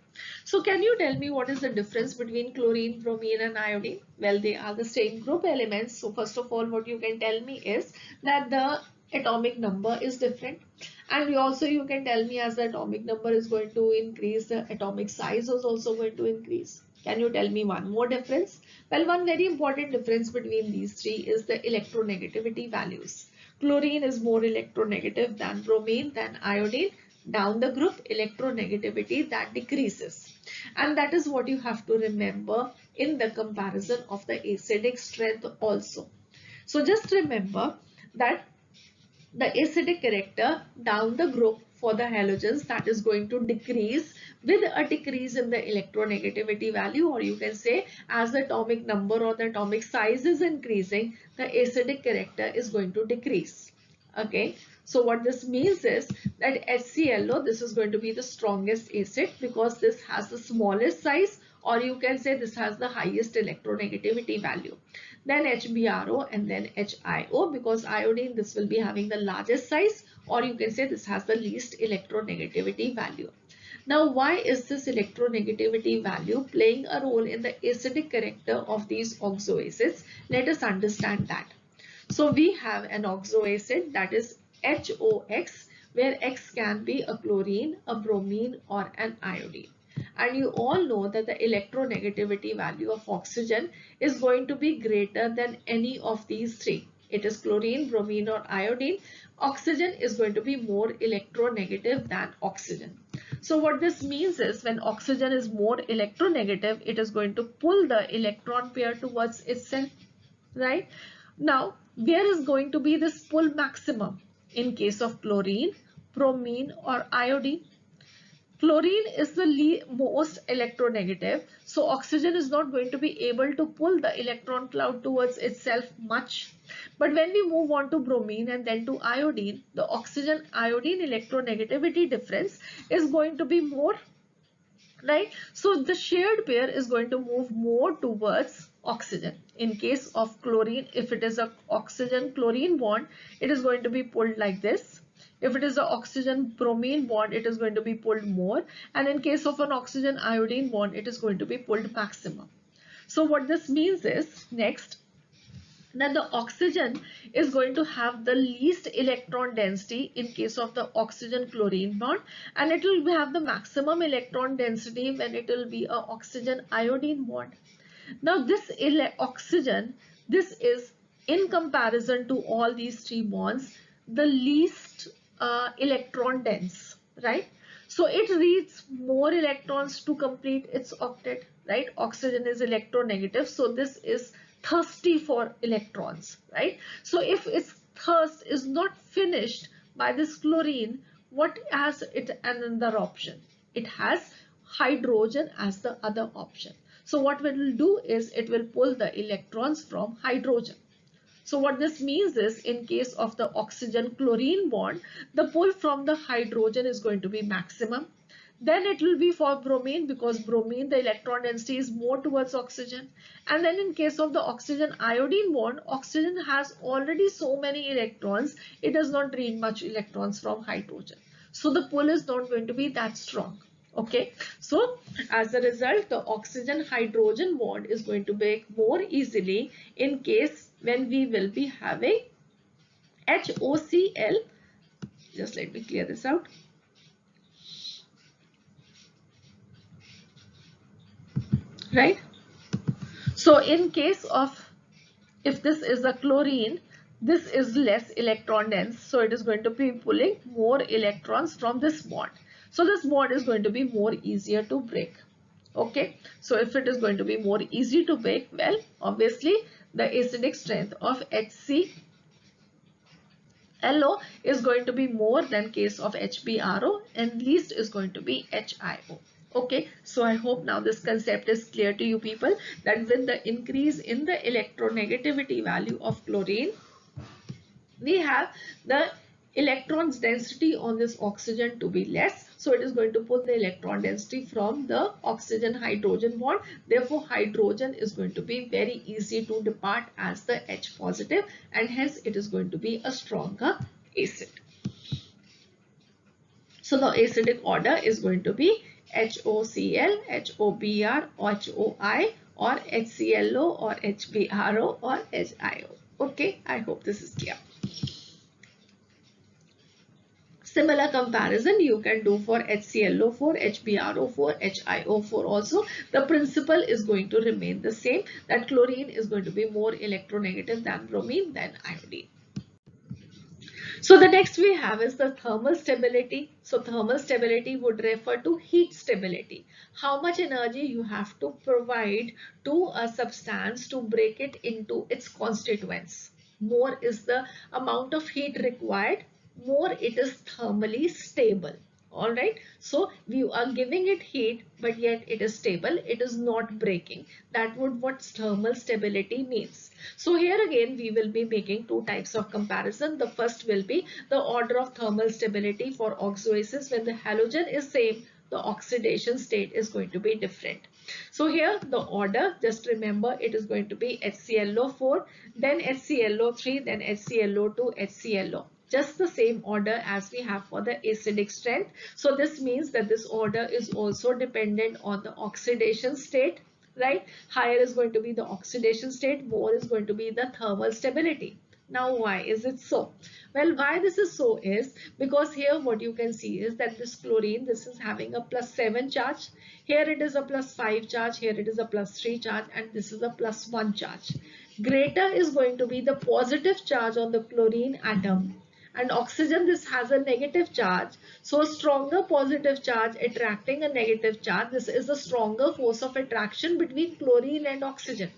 So can you tell me what is the difference between chlorine, bromine and iodine? Well, they are the same group elements. So first of all, what you can tell me is that the atomic number is different. And you can tell me as the atomic number is going to increase, the atomic size is also going to increase. Can you tell me one more difference? Well, one very important difference between these three is the electronegativity values. Chlorine is more electronegative than bromine, than iodine. Down the group, electronegativity that decreases. And that is what you have to remember in the comparison of the acidic strength also. So just remember that the acidic character down the group for the halogens, that is going to decrease with a decrease in the electronegativity value, or you can say as the atomic number or the atomic size is increasing, the acidic character is going to decrease. Okay, So what this means is that HClO, this is going to be the strongest acid because this has the smallest size, or you can say this has the highest electronegativity value. Then HBRO and then HIO, because iodine, this will be having the largest size, or you can say this has the least electronegativity value. Now, why is this electronegativity value playing a role in the acidic character of these oxoacids? Let us understand that. So we have an oxoacid, that is HOX, where X can be a chlorine, a bromine, or an iodine. And you all know that the electronegativity value of oxygen is going to be greater than any of these three. It is chlorine, bromine, or iodine. Oxygen is going to be more electronegative than oxygen. So what this means is when oxygen is more electronegative, it is going to pull the electron pair towards itself, right? Now, where is going to be this pull maximum in case of chlorine, bromine, or iodine? Chlorine is the most electronegative, so oxygen is not going to be able to pull the electron cloud towards itself much. But when we move on to bromine and then to iodine, the oxygen-iodine electronegativity difference is going to be more, right? So the shared pair is going to move more towards oxygen. In case of chlorine, if it is a oxygen chlorine bond, it is going to be pulled like this. If it is a oxygen bromine bond, it is going to be pulled more, and in case of an oxygen iodine bond, it is going to be pulled maximum. So what this means is, next, that the oxygen is going to have the least electron density in case of the oxygen chlorine bond, and it will have the maximum electron density when it will be a oxygen iodine bond. Now this oxygen, this is in comparison to all these three bonds the least electron dense, right? So it needs more electrons to complete its octet, right? Oxygen is electronegative, so this is thirsty for electrons, right? So if its thirst is not finished by this chlorine, what has it another option? It has hydrogen as the other option. So what it will do is it will pull the electrons from hydrogen. So what this means is, in case of the oxygen chlorine bond, the pull from the hydrogen is going to be maximum. Then it will be for bromine, because bromine, the electron density is more towards oxygen. And then in case of the oxygen iodine bond, oxygen has already so many electrons, it does not need much electrons from hydrogen. So the pull is not going to be that strong. Okay, so as a result, the oxygen hydrogen bond is going to break more easily in case when we will be having HOCl. Just let me clear this out. Right? So in case of, if this is a chlorine, this is less electron dense, so it is going to be pulling more electrons from this bond. So this bond is going to be more easier to break. Okay, so if it is going to be more easy to break, well, obviously the acidic strength of HClO is going to be more than case of HBRO, and least is going to be HIO. Okay, so I hope now this concept is clear to you people, that with the increase in the electronegativity value of chlorine, we have the electrons density on this oxygen to be less, so it is going to pull the electron density from the oxygen hydrogen bond. Therefore hydrogen is going to be very easy to depart as the H positive, and hence it is going to be a stronger acid. So the acidic order is going to be HOCl, HOBr, HOI, or HClO, or HBRO, or HIO. Okay, I hope this is clear. Similar comparison you can do for HClO4, HBRO4, HIO4 also. The principle is going to remain the same, that chlorine is going to be more electronegative than bromine, than iodine. So the next we have is the thermal stability. So thermal stability would refer to heat stability. How much energy you have to provide to a substance to break it into its constituents. More is the amount of heat required, more it is thermally stable. All right, so we are giving it heat, but yet it is stable, it is not breaking. That would what thermal stability means. So here again we will be making two types of comparison. The first will be the order of thermal stability for oxoacis. When the halogen is same, the oxidation state is going to be different. So here the order, just remember, it is going to be HClO4, then HClO3, then HClO2, HClO. Just the same order as we have for the acidic strength. So this means that this order is also dependent on the oxidation state, right? Higher is going to be the oxidation state, more is going to be the thermal stability. Now why is it so? Well, why this is so is because here what you can see is that this chlorine, this is having a +7 charge. Here it is a +5 charge, here it is a +3 charge, and this is a +1 charge. Greater is going to be the positive charge on the chlorine atom, and oxygen, this has a negative charge. So stronger positive charge attracting a negative charge. This is a stronger force of attraction between chlorine and oxygen.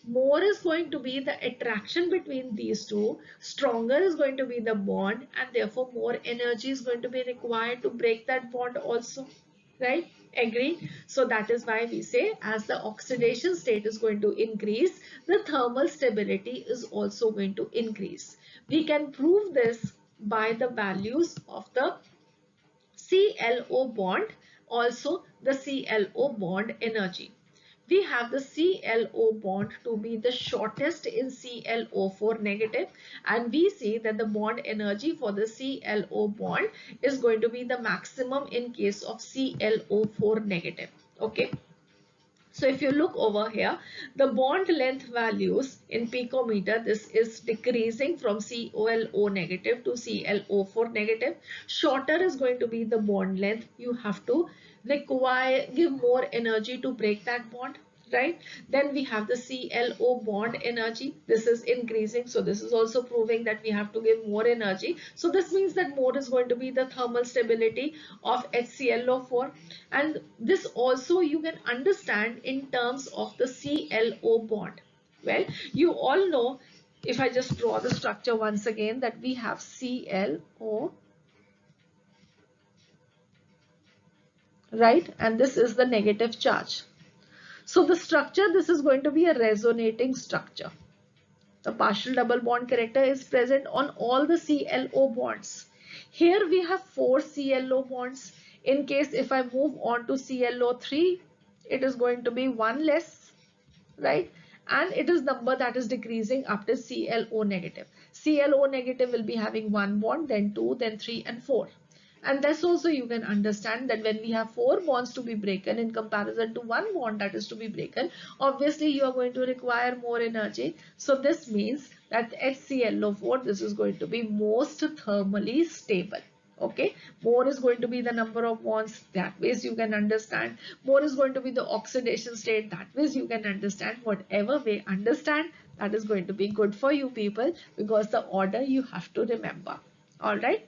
More is going to be the attraction between these two, stronger is going to be the bond, and therefore more energy is going to be required to break that bond also, right? Agree? So that is why we say as the oxidation state is going to increase, the thermal stability is also going to increase. We can prove this by the values of the ClO bond, also the ClO bond energy. We have the ClO bond to be the shortest in ClO4 negative, and we see that the bond energy for the ClO bond is going to be the maximum in case of ClO4 negative. Okay. So if you look over here, the bond length values in picometer, this is decreasing from ClO negative to ClO4 negative. Shorter is going to be the bond length. You have to give more energy to break that bond, right? Then we have the ClO bond energy. This is increasing. So this is also proving that we have to give more energy. So this means that more is going to be the thermal stability of HClO4. And this also you can understand in terms of the ClO bond. Well, you all know, if I just draw the structure once again, that we have ClO, right? And this is the negative charge. So the structure, this is going to be a resonating structure. The partial double bond character is present on all the ClO bonds. Here we have 4 ClO bonds. In case if I move on to ClO3, it is going to be 1 less, right? And it is number that is decreasing up to ClO negative. ClO negative will be having 1 bond, then 2, then 3 and 4. And that's also you can understand that when we have 4 bonds to be broken in comparison to 1 bond that is to be broken, obviously you are going to require more energy. So this means that HClO4, this is going to be most thermally stable. Okay, more is going to be the number of bonds, that ways you can understand. More is going to be the oxidation state, that ways you can understand. Whatever way understand, that is going to be good for you people, because the order you have to remember. All right.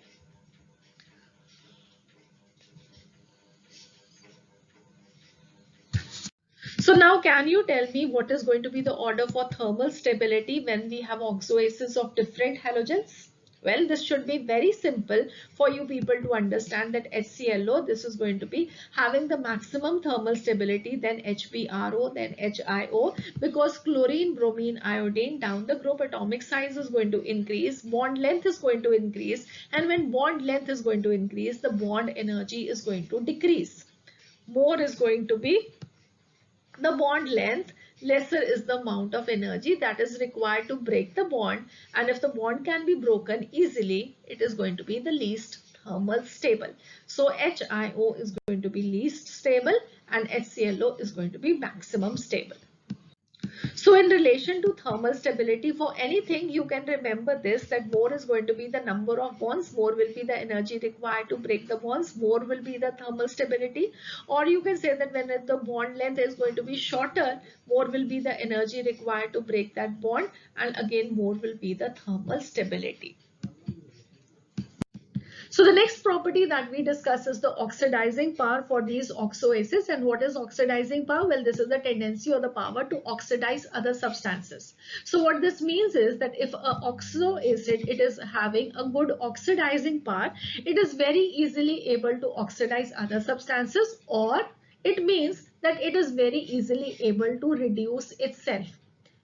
So now can you tell me what is going to be the order for thermal stability when we have oxoaces of different halogens? Well, this should be very simple for you people to understand that HClO, this is going to be having the maximum thermal stability, then HBRO, then HIO, because chlorine, bromine, iodine, down the group atomic size is going to increase, bond length is going to increase, and when bond length is going to increase, the bond energy is going to decrease. More is going to be the bond length, lesser is the amount of energy that is required to break the bond, and if the bond can be broken easily, it is going to be the least thermal stable. So HIO is going to be least stable and HClO is going to be maximum stable. So in relation to thermal stability, for anything you can remember this, that more is going to be the number of bonds, more will be the energy required to break the bonds, more will be the thermal stability. Or you can say that when the bond length is going to be shorter, more will be the energy required to break that bond, and again more will be the thermal stability. So the next property that we discuss is the oxidizing power for these oxo acids. And what is oxidizing power? Well, this is the tendency or the power to oxidize other substances. So what this means is that if a oxo acid, it is having a good oxidizing power, it is very easily able to oxidize other substances, or it means that it is very easily able to reduce itself.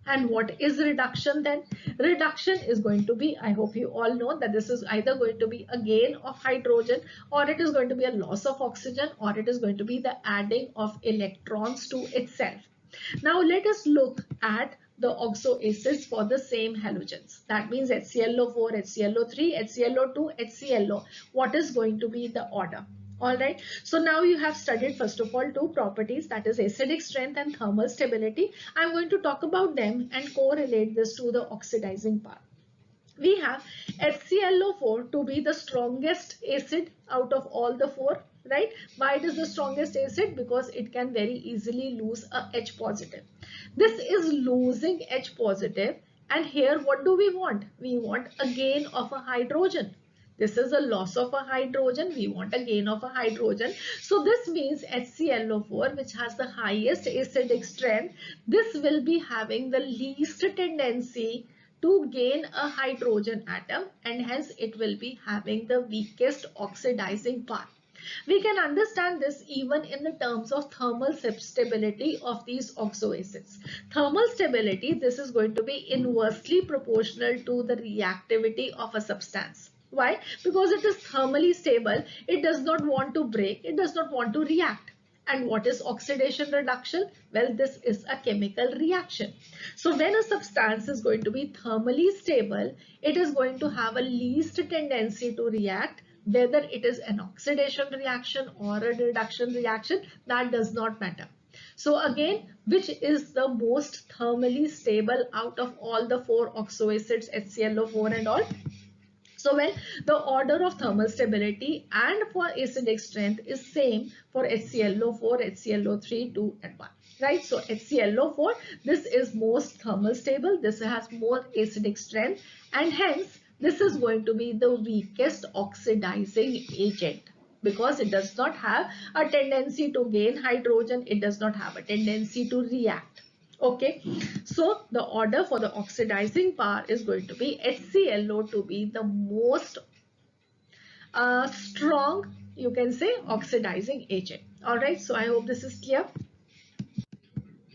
And what is reduction then? Reduction is going to be, I hope you all know that this is either going to be a gain of hydrogen, or it is going to be a loss of oxygen, or it is going to be the adding of electrons to itself. Now let us look at the oxo acids for the same halogens. That means HClO4, HClO3, HClO2, HClO. What is going to be the order? All right, so now you have studied first of all two properties, that is acidic strength and thermal stability. I'm going to talk about them and correlate this to the oxidizing power. We have HClO4 to be the strongest acid out of all the four, right? Why it is the strongest acid? Because it can very easily lose a H positive. This is losing H positive, and here what do we want? We want a gain of a hydrogen. This is a loss of a hydrogen. We want a gain of a hydrogen. So this means HClO4, which has the highest acidic strength, this will be having the least tendency to gain a hydrogen atom, and hence it will be having the weakest oxidizing power. We can understand this even in the terms of thermal stability of these oxo acids. Thermal stability, this is going to be inversely proportional to the reactivity of a substance. Why? Because it is thermally stable, it does not want to break, it does not want to react. And what is oxidation reduction? Well, this is a chemical reaction. So when a substance is going to be thermally stable, it is going to have a least tendency to react. Whether it is an oxidation reaction or a reduction reaction, that does not matter. So again, which is the most thermally stable out of all the four oxo acids, HClO4 and all? So when the order of thermal stability and for acidic strength is same for HClO4, HClO3, 2 and 1. Right? So HClO4, this is most thermal stable, this has more acidic strength, and hence this is going to be the weakest oxidizing agent, because it does not have a tendency to gain hydrogen, it does not have a tendency to react. Okay, so the order for the oxidizing power is going to be HClO to be the most strong, you can say, oxidizing agent. All right, so I hope this is clear.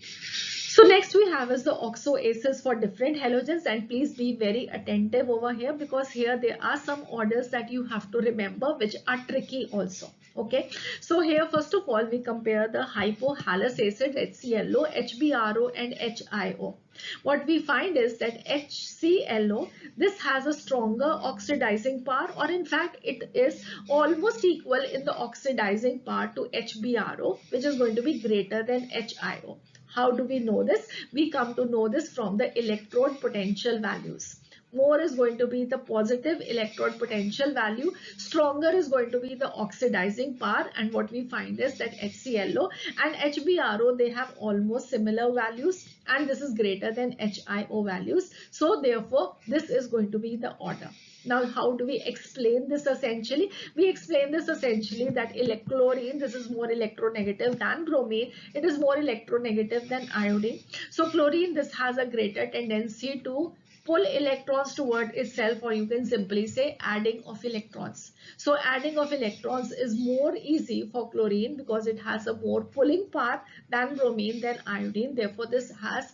So next we have is the oxo acids for different halogens, and please be very attentive over here, because here there are some orders that you have to remember which are tricky also. Okay, so here first of all we compare the hypohalous acid HClO, HBRO and HIO. What we find is that HClO, this has a stronger oxidizing power, or in fact it is almost equal in the oxidizing power to HBRO, which is going to be greater than HIO. How do we know this? We come to know this from the electrode potential values. More is going to be the positive electrode potential value, stronger is going to be the oxidizing power, and what we find is that HClO and HBRO, they have almost similar values, and this is greater than HIO values. So therefore this is going to be the order. Now, how do we explain this essentially? We explain this essentially that chlorine, this is more electronegative than bromine. It is more electronegative than iodine. So chlorine, this has a greater tendency to pull electrons toward itself, or you can simply say adding of electrons. So adding of electrons is more easy for chlorine because it has a more pulling power than bromine, than iodine. Therefore, this has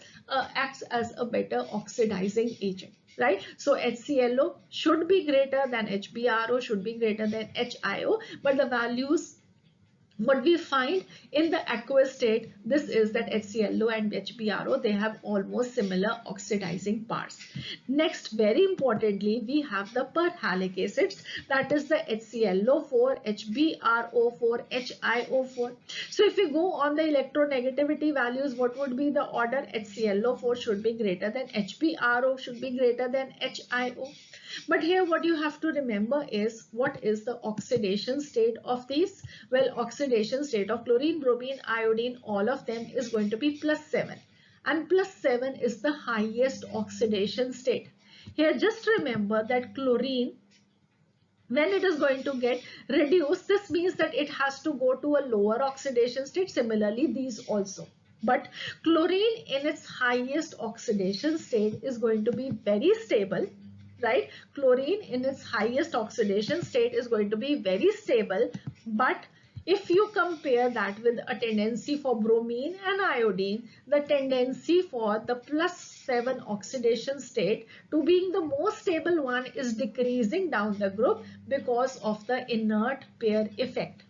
acts as a better oxidizing agent. Right? So HClO should be greater than HBRO, should be greater than HIO, but the values, what we find in the aqueous state, this is that HClO and HBRO, they have almost similar oxidizing powers. Next, very importantly, we have the perhalic acids, that is the HClO4, HBRO4, HIO4. So if we go on the electronegativity values, what would be the order? HClO4 should be greater than HBRO, should be greater than HIO. But here what you have to remember is, what is the oxidation state of these? Well, oxidation state of chlorine, bromine, iodine, all of them is going to be +7. And +7 is the highest oxidation state. Here just remember that chlorine when it is going to get reduced, this means that it has to go to a lower oxidation state. Similarly, these also. But chlorine in its highest oxidation state is going to be very stable, right? Chlorine in its highest oxidation state is going to be very stable. But if you compare that with a tendency for bromine and iodine, the tendency for the +7 oxidation state to being the most stable one is decreasing down the group because of the inert pair effect.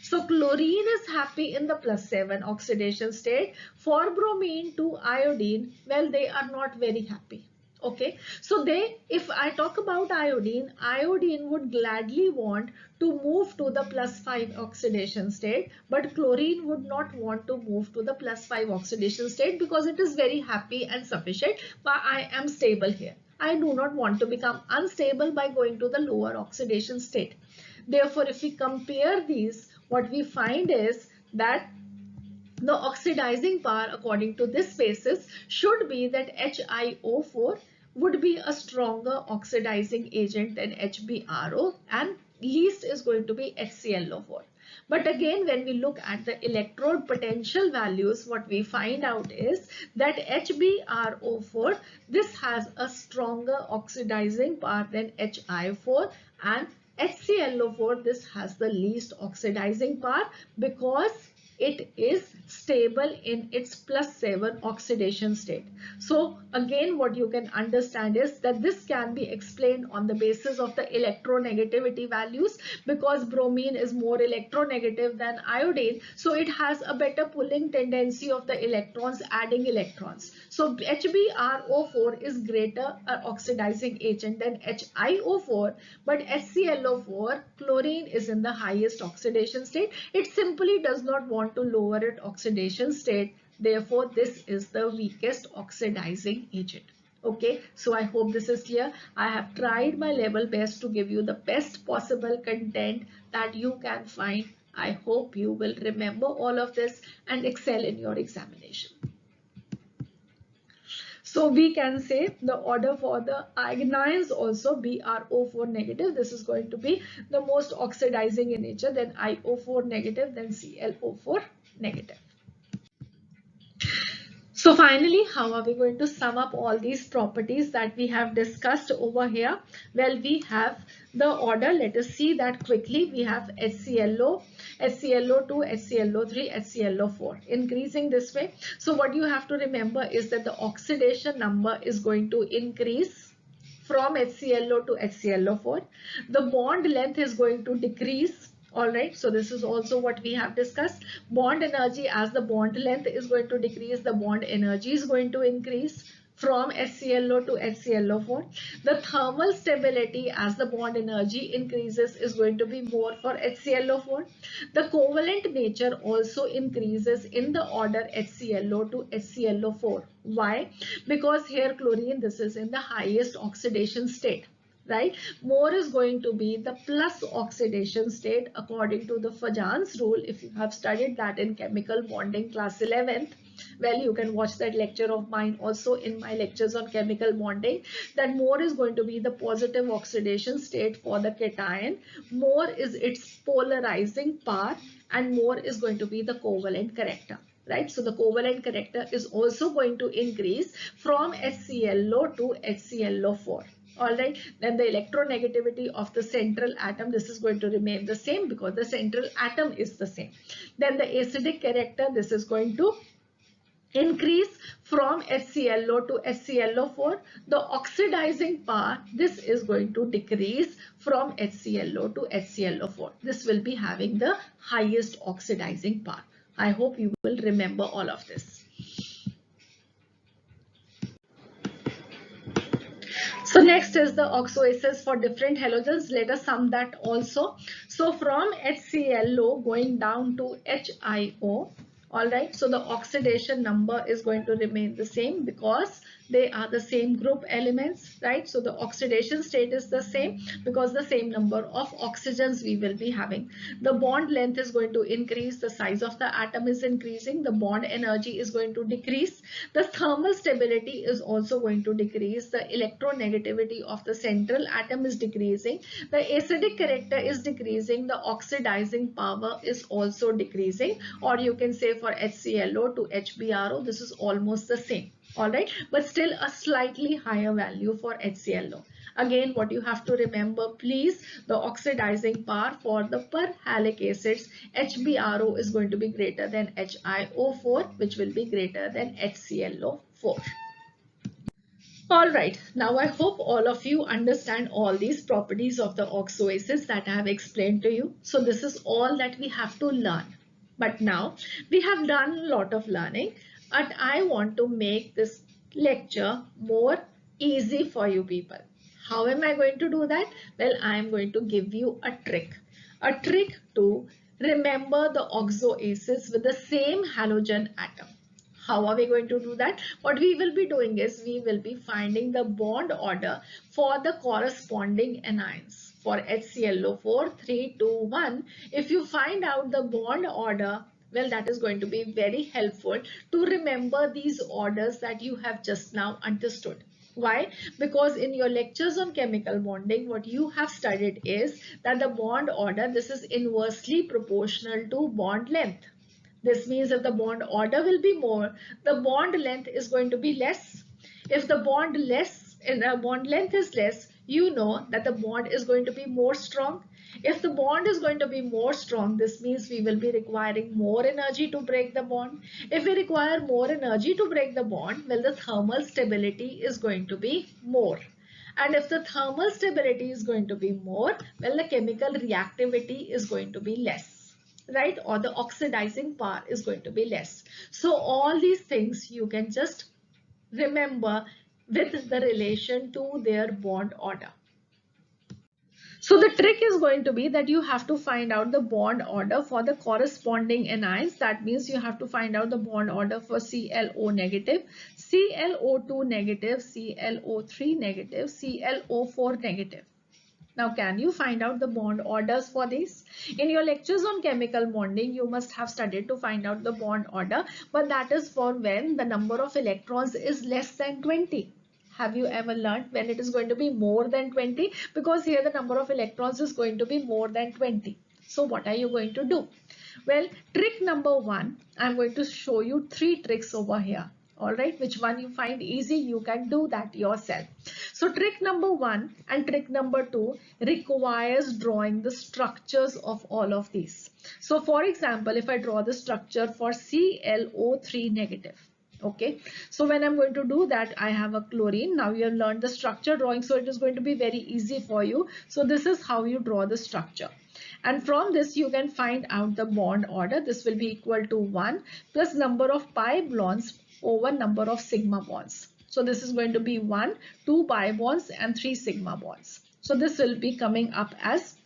So chlorine is happy in the +7 oxidation state. For bromine to iodine, well, they are not very happy. Okay, so if I talk about iodine, iodine would gladly want to move to the +5 oxidation state, but chlorine would not want to move to the +5 oxidation state because it is very happy and sufficient, but I am stable here. I do not want to become unstable by going to the lower oxidation state. Therefore, if we compare these, what we find is that the oxidizing power according to this basis should be that HiO4 would be a stronger oxidizing agent than HbRO, and least is going to be HClO4. But again, when we look at the electrode potential values, what we find out is that HbRO4, this has a stronger oxidizing power than Hi4, and HClO4, this has the least oxidizing power because it is stable in its +7 oxidation state. So again, what you can understand is that this can be explained on the basis of the electronegativity values, because bromine is more electronegative than iodine, so it has a better pulling tendency of the electrons, adding electrons. So HbRO4 is greater oxidizing agent than HiO4, but HClO4, chlorine, is in the highest oxidation state. It simply does not want to lower its oxidation state. Therefore, this is the weakest oxidizing agent. Okay, so I hope this is clear. I have tried my level best to give you the best possible content that you can find. I hope you will remember all of this and excel in your examination. So we can say the order for the anions also BrO4 negative. This is going to be the most oxidizing in nature, then IO4 negative, then ClO4 negative. So finally, how are we going to sum up all these properties that we have discussed over here? Well, we have the order. Let us see that quickly. We have HClO, HClO2, HClO3, HClO4, increasing this way. So what you have to remember is that the oxidation number is going to increase from HClO to HClO4. The bond length is going to decrease. All right, so this is also what we have discussed. Bond energy, as the bond length is going to decrease, the bond energy is going to increase from HClO to HClO4. The thermal stability, as the bond energy increases, is going to be more for HClO4. The covalent nature also increases in the order HClO to HClO4. Why? Because here chlorine, this is in the highest oxidation state. Right, more is going to be the plus oxidation state according to the Fajan's rule. If you have studied that in chemical bonding class 11th, well, you can watch that lecture of mine also in my lectures on chemical bonding. That more is going to be the positive oxidation state for the cation, more is its polarizing power, and more is going to be the covalent character. Right, so the covalent character is also going to increase from HClO to HClO4. Alright, then the electronegativity of the central atom, this is going to remain the same because the central atom is the same. Then the acidic character, this is going to increase from HClO to HClO4. The oxidizing power, this is going to decrease from HClO to HClO4. This will be having the highest oxidizing power. I hope you will remember all of this. So next is the oxoaces for different halogens. Let us sum that also. So from HClO going down to HiO, all right. So the oxidation number is going to remain the same because They are the same group elements, right? So the oxidation state is the same because the same number of oxygens we will be having. The bond length is going to increase, the size of the atom is increasing, the bond energy is going to decrease, the thermal stability is also going to decrease, the electronegativity of the central atom is decreasing, the acidic character is decreasing, the oxidizing power is also decreasing, or you can say for HClO to HBRO, this is almost the same. All right, but still a slightly higher value for HClO. Again, what you have to remember, please, the oxidizing power for the perhalic acids, HBRO is going to be greater than HiO4, which will be greater than HClO4. All right, now I hope all of you understand all these properties of the oxo acids that I have explained to you. So this is all that we have to learn. But now we have done a lot of learning, but I want to make this lecture more easy for you people. How am I going to do that? Well, I am going to give you a trick to remember the oxo acids with the same halogen atom. How are we going to do that? What we will be doing is we will be finding the bond order for the corresponding anions. For HClO4 3, 2, 1, if you find out the bond order, well, that is going to be very helpful to remember these orders that you have just now understood. Why? Because in your lectures on chemical bonding, what you have studied is that the bond order, this is inversely proportional to bond length. This means if the bond order will be more, the bond length is going to be less. If the bond length is less, you know that the bond is going to be more strong. If the bond is going to be more strong, this means we will be requiring more energy to break the bond. If we require more energy to break the bond, well, the thermal stability is going to be more. And if the thermal stability is going to be more, well, the chemical reactivity is going to be less, right? Or the oxidizing power is going to be less. So all these things you can just remember with the relation to their bond order. So the trick is going to be that you have to find out the bond order for the corresponding anions. That means you have to find out the bond order for ClO negative, ClO2 negative, ClO3 negative, ClO4 negative. Now, can you find out the bond orders for these? In your lectures on chemical bonding, you must have studied to find out the bond order, but that is for when the number of electrons is less than 20. Have you ever learned when it is going to be more than 20? Because here the number of electrons is going to be more than 20. So what are you going to do? Well, trick number 1, I'm going to show you 3 tricks over here. All right, which one you find easy, you can do that yourself. So trick number 1 and trick number 2 requires drawing the structures of all of these. So for example, if I draw the structure for ClO3 negative, okay, so when I'm going to do that, I have a chlorine. Now you have learned the structure drawing, so it is going to be very easy for you. So this is how you draw the structure. And from this you can find out the bond order. This will be equal to 1 plus number of pi bonds over number of sigma bonds. So this is going to be 1, 2 pi bonds and 3 sigma bonds. So this will be coming up as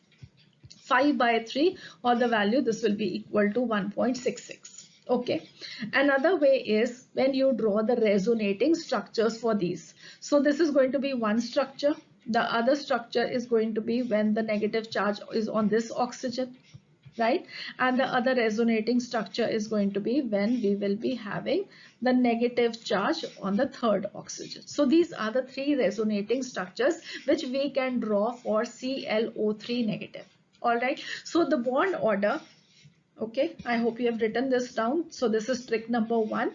5 by 3, or the value this will be equal to 1.66. Okay. Another way is when you draw the resonating structures for these. So this is going to be one structure. The other structure is going to be when the negative charge is on this oxygen, right? And the other resonating structure is going to be when we will be having the negative charge on the third oxygen. So these are the 3 resonating structures which we can draw for ClO3 negative. All right. So the bond order, okay, I hope you have written this down. So this is trick number 1.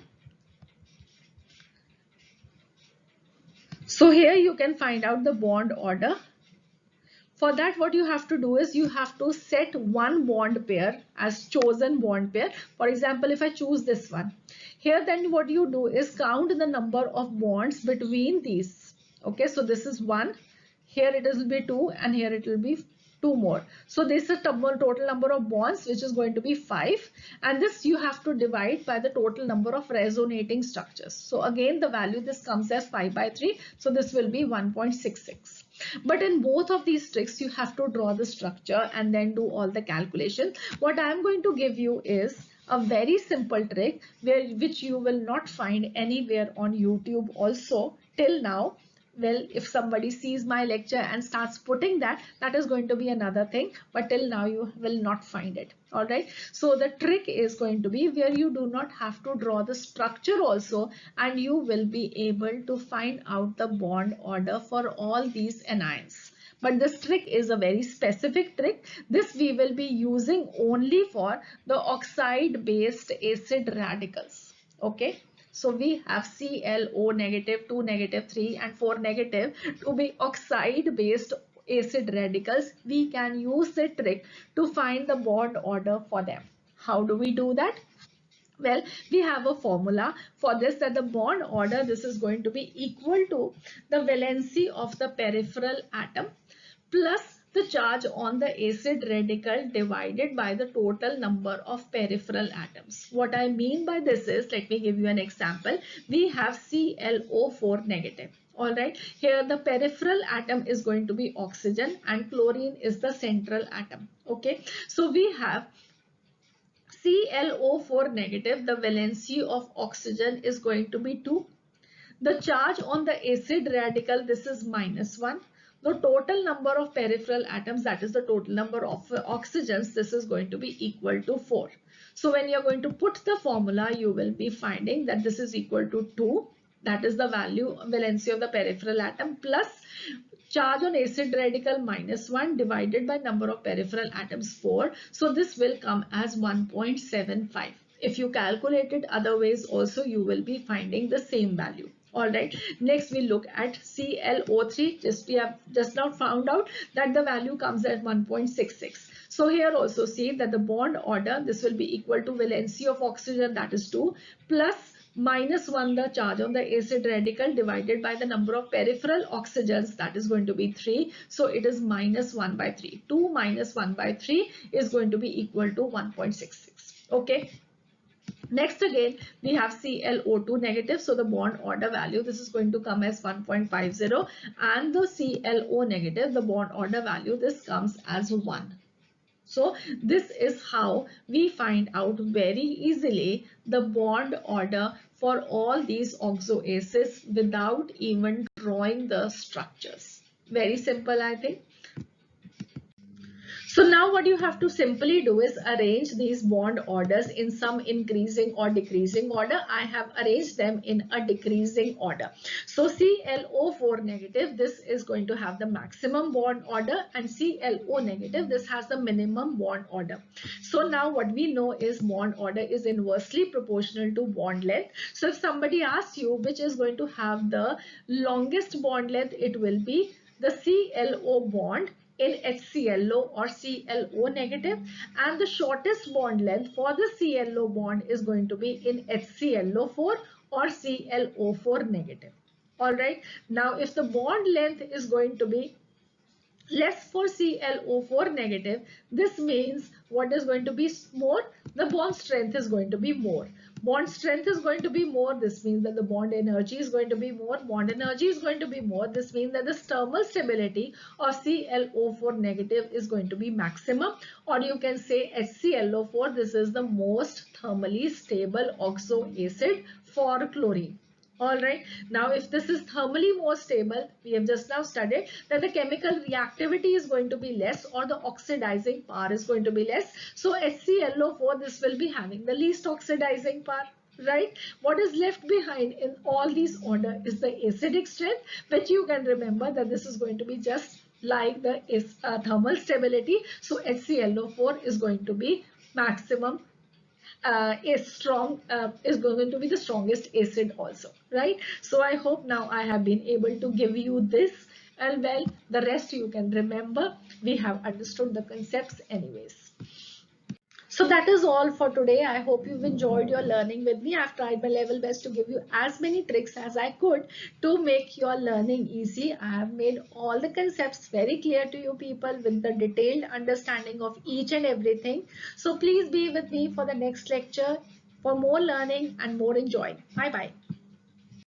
So here you can find out the bond order. For that, what you have to do is you have to set one bond pair as chosen bond pair. For example, if I choose this one, here then what you do is count the number of bonds between these. Okay, so this is 1, here it will be 2, and here it will be 2 more. So this is a total number of bonds which is going to be 5, and this you have to divide by the total number of resonating structures. So again the value this comes as 5 by 3, so this will be 1.66. But in both of these tricks you have to draw the structure and then do all the calculation. What I am going to give you is a very simple trick which you will not find anywhere on YouTube also till now. Well, if somebody sees my lecture and starts putting that, that is going to be another thing, but till now you will not find it. All right. So the trick is going to be where you do not have to draw the structure also, and you will be able to find out the bond order for all these anions. But this trick is a very specific trick. This we will be using only for the oxide based acid radicals. Okay. So we have ClO negative, 2 negative, 3 and 4 negative to be oxide based acid radicals. We can use the trick to find the bond order for them. How do we do that? Well, we have a formula for this, that the bond order, this is going to be equal to the valency of the peripheral atom plus the charge on the acid radical divided by the total number of peripheral atoms. What I mean by this is, let me give you an example. We have ClO4 negative. All right, here the peripheral atom is going to be oxygen and chlorine is the central atom. Okay, so we have ClO4 negative, the valency of oxygen is going to be 2. The charge on the acid radical, this is -1. The total number of peripheral atoms, that is the total number of oxygens, this is going to be equal to 4. So when you're going to put the formula, you will be finding that this is equal to 2. That is the value, valency of the peripheral atom, plus charge on acid radical -1 divided by number of peripheral atoms 4. So this will come as 1.75. If you calculate it other ways also, you will be finding the same value. All right. Next we look at ClO3. We have just now found out that the value comes at 1.66. So here also see that the bond order, this will be equal to valency of oxygen, that is 2, plus -1 the charge on the acid radical divided by the number of peripheral oxygens, that is going to be 3. So it is -1 by 3. 2 minus 1 by 3 is going to be equal to 1.66. Okay. Next again we have ClO2 negative, so the bond order value, this is going to come as 1.50, and the ClO negative, the bond order value, this comes as 1. So this is how we find out very easily the bond order for all these oxo acids without even drawing the structures. Very simple, I think. So now what you have to simply do is arrange these bond orders in some increasing or decreasing order. I have arranged them in a decreasing order. So ClO4 negative, this is going to have the maximum bond order, and ClO negative, this has the minimum bond order. So now what we know is bond order is inversely proportional to bond length. So if somebody asks you which is going to have the longest bond length, it will be the ClO bond in HClO or ClO negative, and the shortest bond length for the ClO bond is going to be in HClO4 or ClO4 negative. All right. Now, if the bond length is going to be less for ClO4 negative, this means what is going to be more? The bond strength is going to be more. Bond strength is going to be more. This means that the bond energy is going to be more. Bond energy is going to be more. This means that the thermal stability of ClO4 negative is going to be maximum, or you can say HClO4. This is the most thermally stable oxo acid for chlorine. All right. Now, if this is thermally more stable, we have just now studied that the chemical reactivity is going to be less, or the oxidizing power is going to be less. So HClO4, this will be having the least oxidizing power. Right. What is left behind in all these order is the acidic strength, which you can remember that this is going to be just like the thermal stability. So HClO4 is going to be maximum is going to be the strongest acid also, right? So I hope now I have been able to give you this, and well, the rest you can remember. We have understood the concepts anyways. So that is all for today. I hope you've enjoyed your learning with me. I've tried my level best to give you as many tricks as I could to make your learning easy. I have made all the concepts very clear to you people with the detailed understanding of each and everything. So please be with me for the next lecture for more learning and more enjoying. Bye bye.